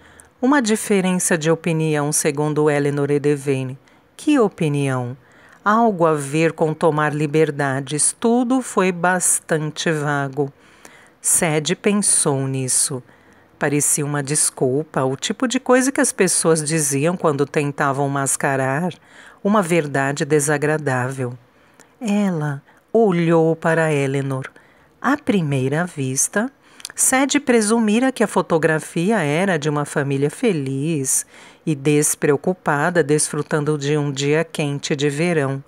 Uma diferença de opinião, segundo Eleanor Edevane. Que opinião? Algo a ver com tomar liberdades. Tudo foi bastante vago. Sede pensou nisso. Parecia uma desculpa, o tipo de coisa que as pessoas diziam quando tentavam mascarar uma verdade desagradável. Ela olhou para Eleanor. À primeira vista, Sede presumira que a fotografia era de uma família feliz e despreocupada, desfrutando de um dia quente de verão.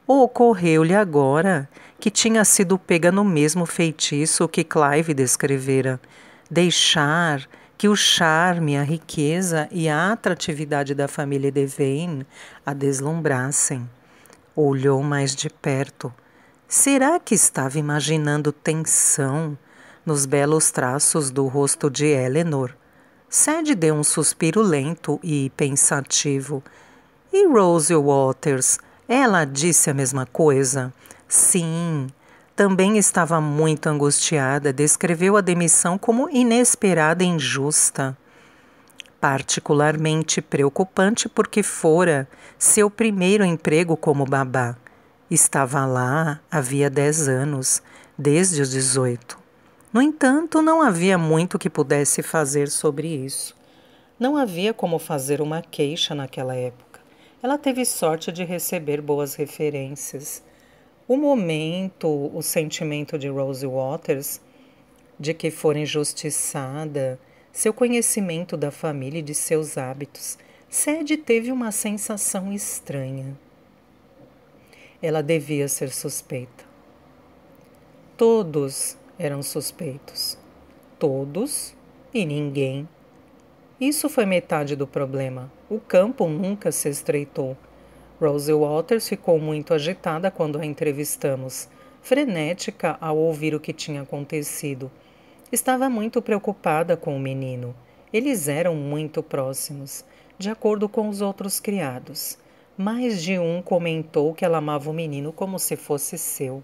Ocorreu-lhe agora que tinha sido pega no mesmo feitiço que Clive descrevera. Deixar que o charme, a riqueza e a atratividade da família Devane a deslumbrassem. Olhou mais de perto. Será que estava imaginando tensão nos belos traços do rosto de Eleanor? Sadie deu um suspiro lento e pensativo. E Rose Waters? Ela disse a mesma coisa? Sim. Também estava muito angustiada, descreveu a demissão como inesperada e injusta. Particularmente preocupante porque fora seu primeiro emprego como babá. Estava lá havia 10 anos, desde os 18. No entanto, não havia muito que pudesse fazer sobre isso. Não havia como fazer uma queixa naquela época. Ela teve sorte de receber boas referências. O momento, o sentimento de Rose Waters, de que fora injustiçada, seu conhecimento da família e de seus hábitos, Sadie teve uma sensação estranha. Ela devia ser suspeita. Todos eram suspeitos. Todos e ninguém. Isso foi metade do problema. O campo nunca se estreitou. Rose Waters ficou muito agitada quando a entrevistamos, frenética ao ouvir o que tinha acontecido. Estava muito preocupada com o menino. Eles eram muito próximos, de acordo com os outros criados. Mais de um comentou que ela amava o menino como se fosse seu.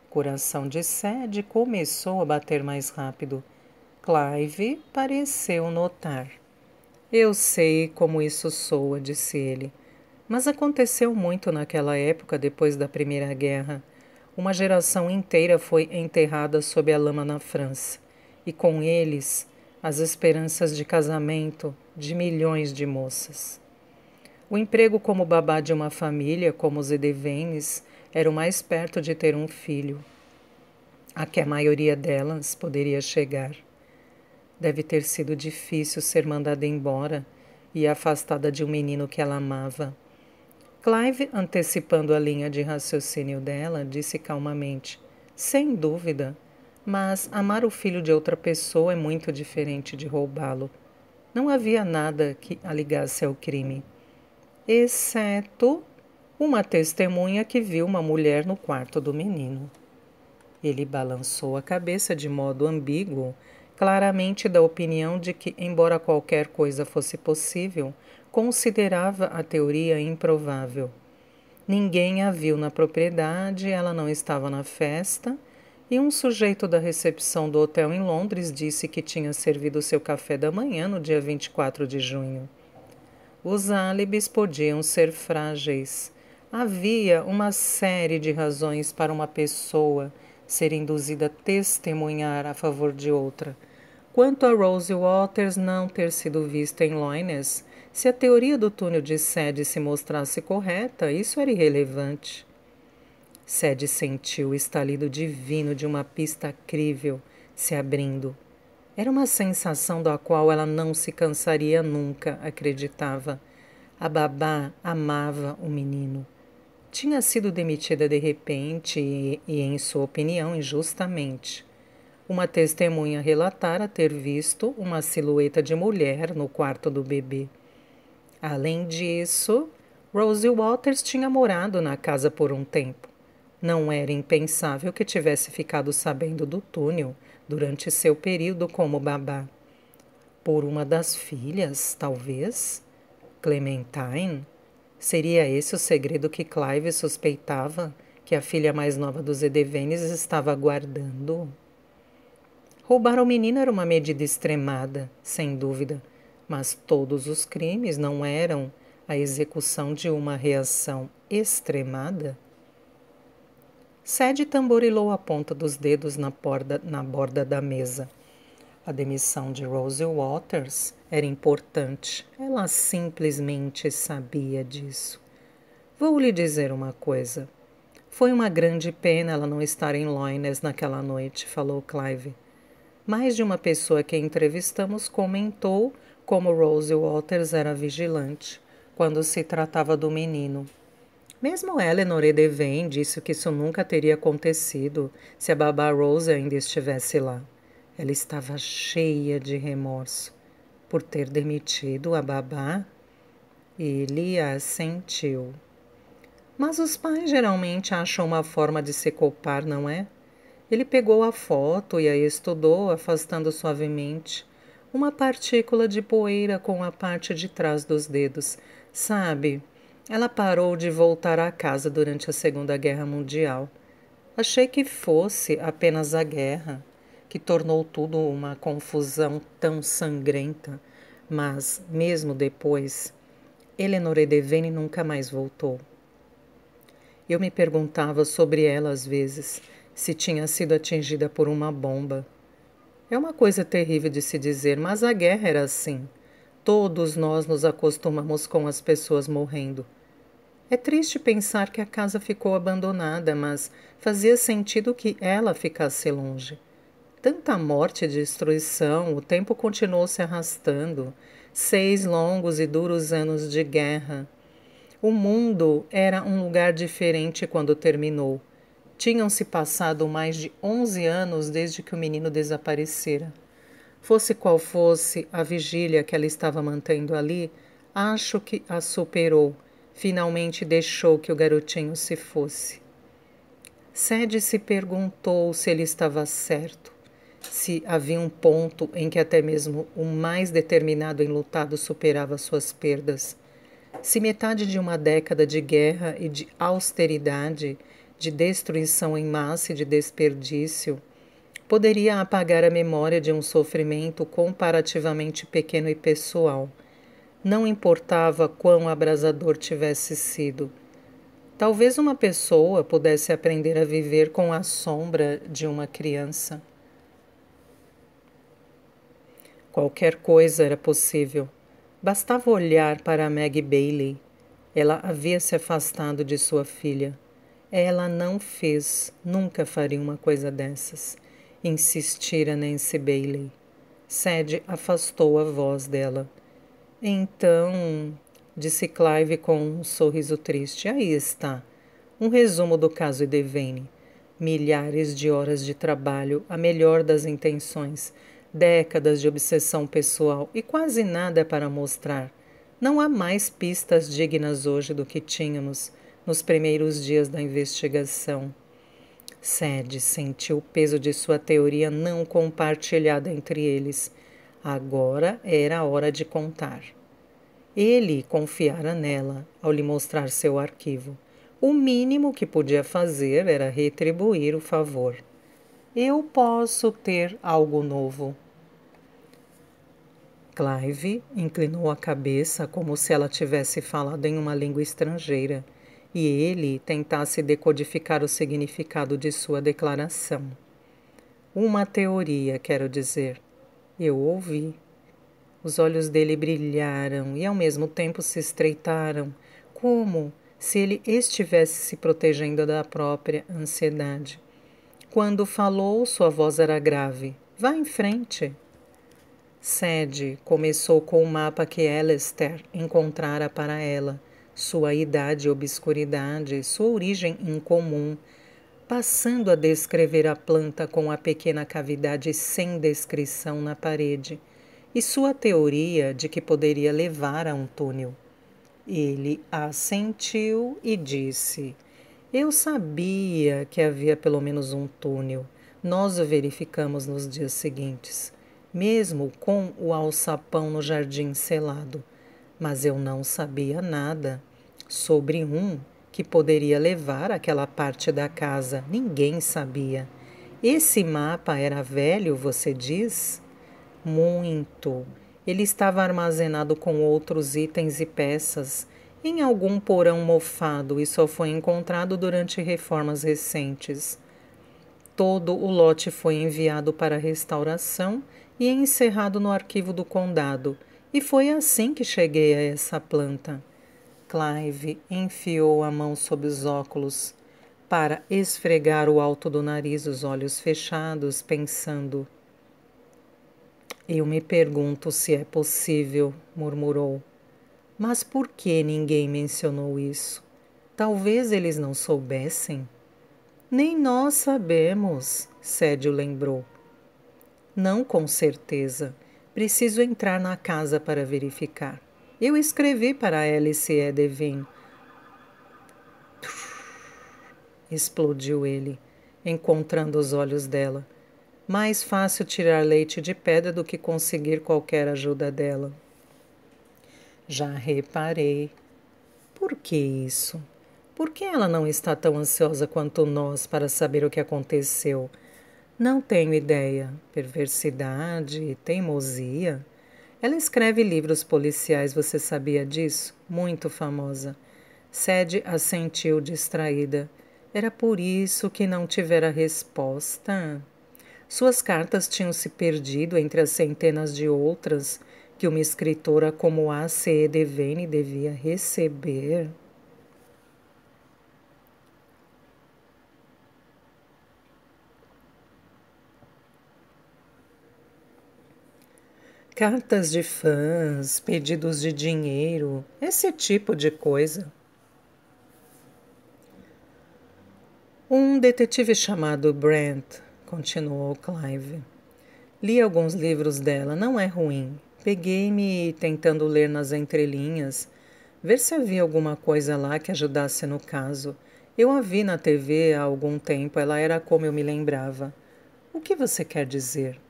O coração de Sadie começou a bater mais rápido. Clive pareceu notar. Eu sei como isso soa, disse ele. Mas aconteceu muito naquela época, depois da Primeira Guerra. Uma geração inteira foi enterrada sob a lama na França. E com eles, as esperanças de casamento de milhões de moças. O emprego como babá de uma família, como os Edevanes, era o mais perto de ter um filho, a que a maioria delas poderia chegar. Deve ter sido difícil ser mandada embora e afastada de um menino que ela amava. Clive, antecipando a linha de raciocínio dela, disse calmamente: sem dúvida, mas amar o filho de outra pessoa é muito diferente de roubá-lo. Não havia nada que a ligasse ao crime, exceto uma testemunha que viu uma mulher no quarto do menino. Ele balançou a cabeça de modo ambíguo, claramente da opinião de que, embora qualquer coisa fosse possível, considerava a teoria improvável. Ninguém a viu na propriedade, ela não estava na festa, e um sujeito da recepção do hotel em Londres disse que tinha servido seu café da manhã no dia 24 de junho. Os álibis podiam ser frágeis. Havia uma série de razões para uma pessoa ser induzida a testemunhar a favor de outra. Quanto a Rose Waters não ter sido vista em Loines, se a teoria do túnel de Sadie se mostrasse correta, isso era irrelevante. Sadie sentiu o estalido divino de uma pista crível se abrindo. Era uma sensação da qual ela não se cansaria nunca, acreditava. A babá amava o menino. Tinha sido demitida de repente e, em sua opinião, injustamente. Uma testemunha relatara ter visto uma silhueta de mulher no quarto do bebê. Além disso, Rose Waters tinha morado na casa por um tempo. Não era impensável que tivesse ficado sabendo do túnel durante seu período como babá. Por uma das filhas, talvez? Clementine? Seria esse o segredo que Clive suspeitava que a filha mais nova dos Edevanes estava guardando? Roubar o menino era uma medida extremada, sem dúvida, mas todos os crimes não eram a execução de uma reação extremada? Sadie tamborilou a ponta dos dedos na borda da mesa. A demissão de Rose Waters era importante. Ela simplesmente sabia disso. Vou lhe dizer uma coisa. Foi uma grande pena ela não estar em Loines naquela noite, falou Clive. Mais de uma pessoa que entrevistamos comentou como Rose Waters era vigilante quando se tratava do menino. Mesmo Eleanor Devane disse que isso nunca teria acontecido se a babá Rose ainda estivesse lá. Ela estava cheia de remorso. por ter demitido a babá? Ele assentiu. Mas os pais geralmente acham uma forma de se culpar, não é? Ele pegou a foto e a estudou, afastando suavemente uma partícula de poeira com a parte de trás dos dedos. Sabe, ela parou de voltar à casa durante a Segunda Guerra Mundial. Achei que fosse apenas a guerra, que tornou tudo uma confusão tão sangrenta. Mas, mesmo depois, Eleanor Edevene nunca mais voltou. Eu me perguntava sobre ela às vezes, se tinha sido atingida por uma bomba. É uma coisa terrível de se dizer, mas a guerra era assim. Todos nós nos acostumamos com as pessoas morrendo. É triste pensar que a casa ficou abandonada, mas fazia sentido que ela ficasse longe. Tanta morte e destruição, o tempo continuou se arrastando. 6 longos e duros anos de guerra. O mundo era um lugar diferente quando terminou. Tinham-se passado mais de 11 anos desde que o menino desaparecera. Fosse qual fosse a vigília que ela estava mantendo ali, acho que a superou. Finalmente deixou que o garotinho se fosse. Sadie se perguntou se ele estava certo, se havia um ponto em que até mesmo o mais determinado enlutado superava suas perdas. Se metade de uma década de guerra e de austeridade, de destruição em massa e de desperdício, poderia apagar a memória de um sofrimento comparativamente pequeno e pessoal. Não importava quão abrasador tivesse sido. Talvez uma pessoa pudesse aprender a viver com a sombra de uma criança. Qualquer coisa era possível. Bastava olhar para Maggie Bailey. Ela havia se afastado de sua filha. Ela não fez, nunca faria uma coisa dessas. Insistira Nancy Bailey. Sadie afastou a voz dela. Então, disse Clive com um sorriso triste, aí está. Um resumo do caso Edevene. Milhares de horas de trabalho, a melhor das intenções, décadas de obsessão pessoal e quase nada para mostrar. Não há mais pistas dignas hoje do que tínhamos nos primeiros dias da investigação. Sadie sentiu o peso de sua teoria não compartilhada entre eles. Agora era a hora de contar. Ele confiara nela ao lhe mostrar seu arquivo. O mínimo que podia fazer era retribuir o favor. Eu posso ter algo novo. Clive inclinou a cabeça como se ela tivesse falado em uma língua estrangeira e ele tentasse decodificar o significado de sua declaração. Uma teoria, quero dizer. Eu ouvi. Os olhos dele brilharam e ao mesmo tempo se estreitaram, como se ele estivesse se protegendo da própria ansiedade. Quando falou, sua voz era grave. Vá em frente. Sadie começou com o mapa que Alastair encontrara para ela, sua idade e obscuridade, sua origem incomum, passando a descrever a planta com a pequena cavidade sem descrição na parede, e sua teoria de que poderia levar a um túnel. Ele assentiu e disse: Eu sabia que havia pelo menos um túnel. Nós o verificamos nos dias seguintes, mesmo com o alçapão no jardim selado. Mas eu não sabia nada sobre um que poderia levar àquela parte da casa. Ninguém sabia. Esse mapa era velho, você diz? Muito. Ele estava armazenado com outros itens e peças em algum porão mofado e só foi encontrado durante reformas recentes. Todo o lote foi enviado para restauração e encerrado no arquivo do condado, e foi assim que cheguei a essa planta. Clive enfiou a mão sob os óculos para esfregar o alto do nariz, os olhos fechados, pensando. Eu me pergunto se é possível, murmurou. Mas por que ninguém mencionou isso? Talvez eles não soubessem. Nem nós sabemos, Sadie lembrou. Não com certeza. Preciso entrar na casa para verificar. Eu escrevi para Alice Devine. Explodiu ele, encontrando os olhos dela. Mais fácil tirar leite de pedra do que conseguir qualquer ajuda dela. Já reparei. Por que isso? Por que ela não está tão ansiosa quanto nós para saber o que aconteceu? Não tenho ideia. Perversidade, teimosia. Ela escreve livros policiais, você sabia disso? Muito famosa. Sadie assentiu distraída. Era por isso que não tivera resposta. Suas cartas tinham se perdido entre as centenas de outras que uma escritora como A.C. Devane devia receber. Cartas de fãs, pedidos de dinheiro, esse tipo de coisa. Um detetive chamado Brent, continuou Clive. Li alguns livros dela, não é ruim. Peguei-me tentando ler nas entrelinhas, ver se havia alguma coisa lá que ajudasse no caso. Eu a vi na TV há algum tempo, ela era como eu me lembrava. O que você quer dizer?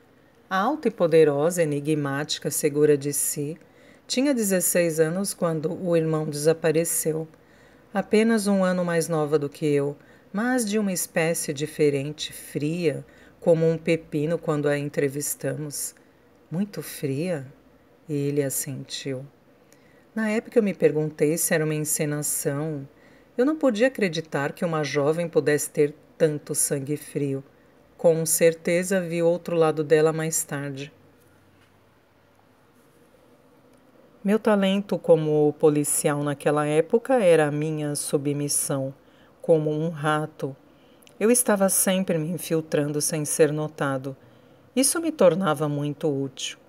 Alta e poderosa, enigmática, segura de si. Tinha 16 anos quando o irmão desapareceu. Apenas um ano mais nova do que eu, mas de uma espécie diferente, fria, como um pepino quando a entrevistamos. Muito fria? E ele assentiu. Na época eu me perguntei se era uma encenação. Eu não podia acreditar que uma jovem pudesse ter tanto sangue frio. Com certeza vi outro lado dela mais tarde. Meu talento como policial naquela época era a minha submissão, como um rato. Eu estava sempre me infiltrando sem ser notado. Isso me tornava muito útil.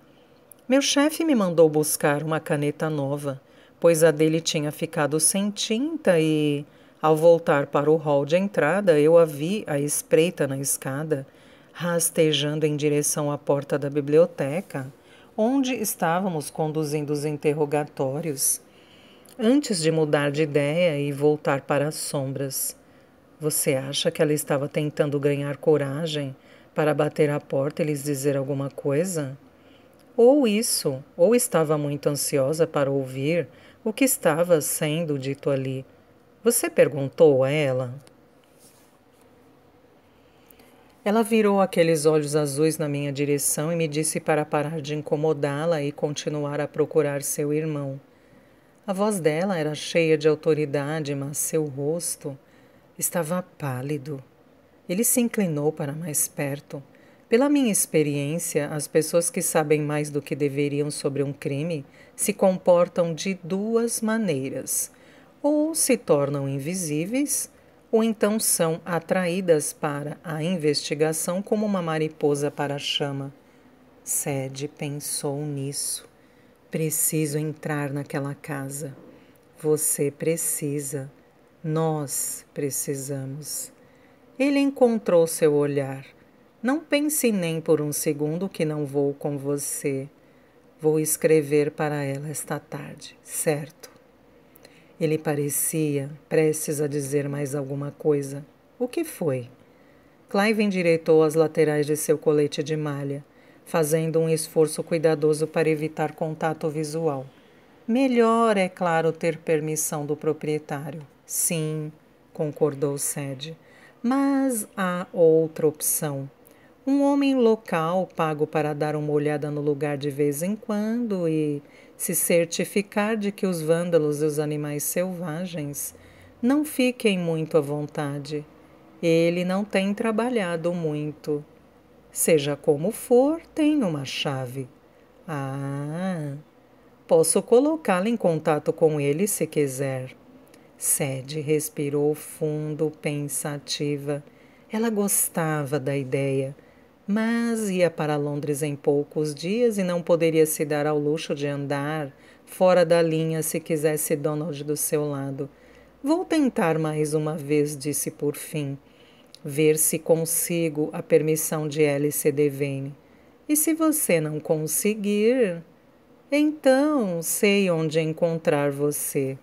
Meu chefe me mandou buscar uma caneta nova, pois a dele tinha ficado sem tinta e, ao voltar para o hall de entrada, eu a vi à espreita na escada, rastejando em direção à porta da biblioteca, onde estávamos conduzindo os interrogatórios, antes de mudar de ideia e voltar para as sombras. Você acha que ela estava tentando ganhar coragem para bater à porta e lhes dizer alguma coisa? Ou isso, ou estava muito ansiosa para ouvir o que estava sendo dito ali. Você perguntou a ela? Ela virou aqueles olhos azuis na minha direção e me disse para parar de incomodá-la e continuar a procurar seu irmão. A voz dela era cheia de autoridade, mas seu rosto estava pálido. Ele se inclinou para mais perto. Pela minha experiência, as pessoas que sabem mais do que deveriam sobre um crime se comportam de duas maneiras. Ou se tornam invisíveis, ou então são atraídas para a investigação como uma mariposa para a chama. Sadie pensou nisso. Preciso entrar naquela casa. Você precisa. Nós precisamos. Ele encontrou seu olhar. Não pense nem por um segundo que não vou com você. Vou escrever para ela esta tarde, certo? Ele parecia prestes a dizer mais alguma coisa. O que foi? Clive endireitou as laterais de seu colete de malha, fazendo um esforço cuidadoso para evitar contato visual. Melhor, é claro, ter permissão do proprietário. Sim, concordou Sadie. Mas há outra opção. Um homem local pago para dar uma olhada no lugar de vez em quando e se certificar de que os vândalos e os animais selvagens não fiquem muito à vontade. Ele não tem trabalhado muito. Seja como for, tem uma chave. Ah, posso colocá-la em contato com ele se quiser. Sadie respirou fundo, pensativa. Ela gostava da ideia, mas ia para Londres em poucos dias e não poderia se dar ao luxo de andar fora da linha se quisesse Donald do seu lado. Vou tentar mais uma vez, disse por fim. Ver se consigo a permissão de Alice Devane. E se você não conseguir, então sei onde encontrar você.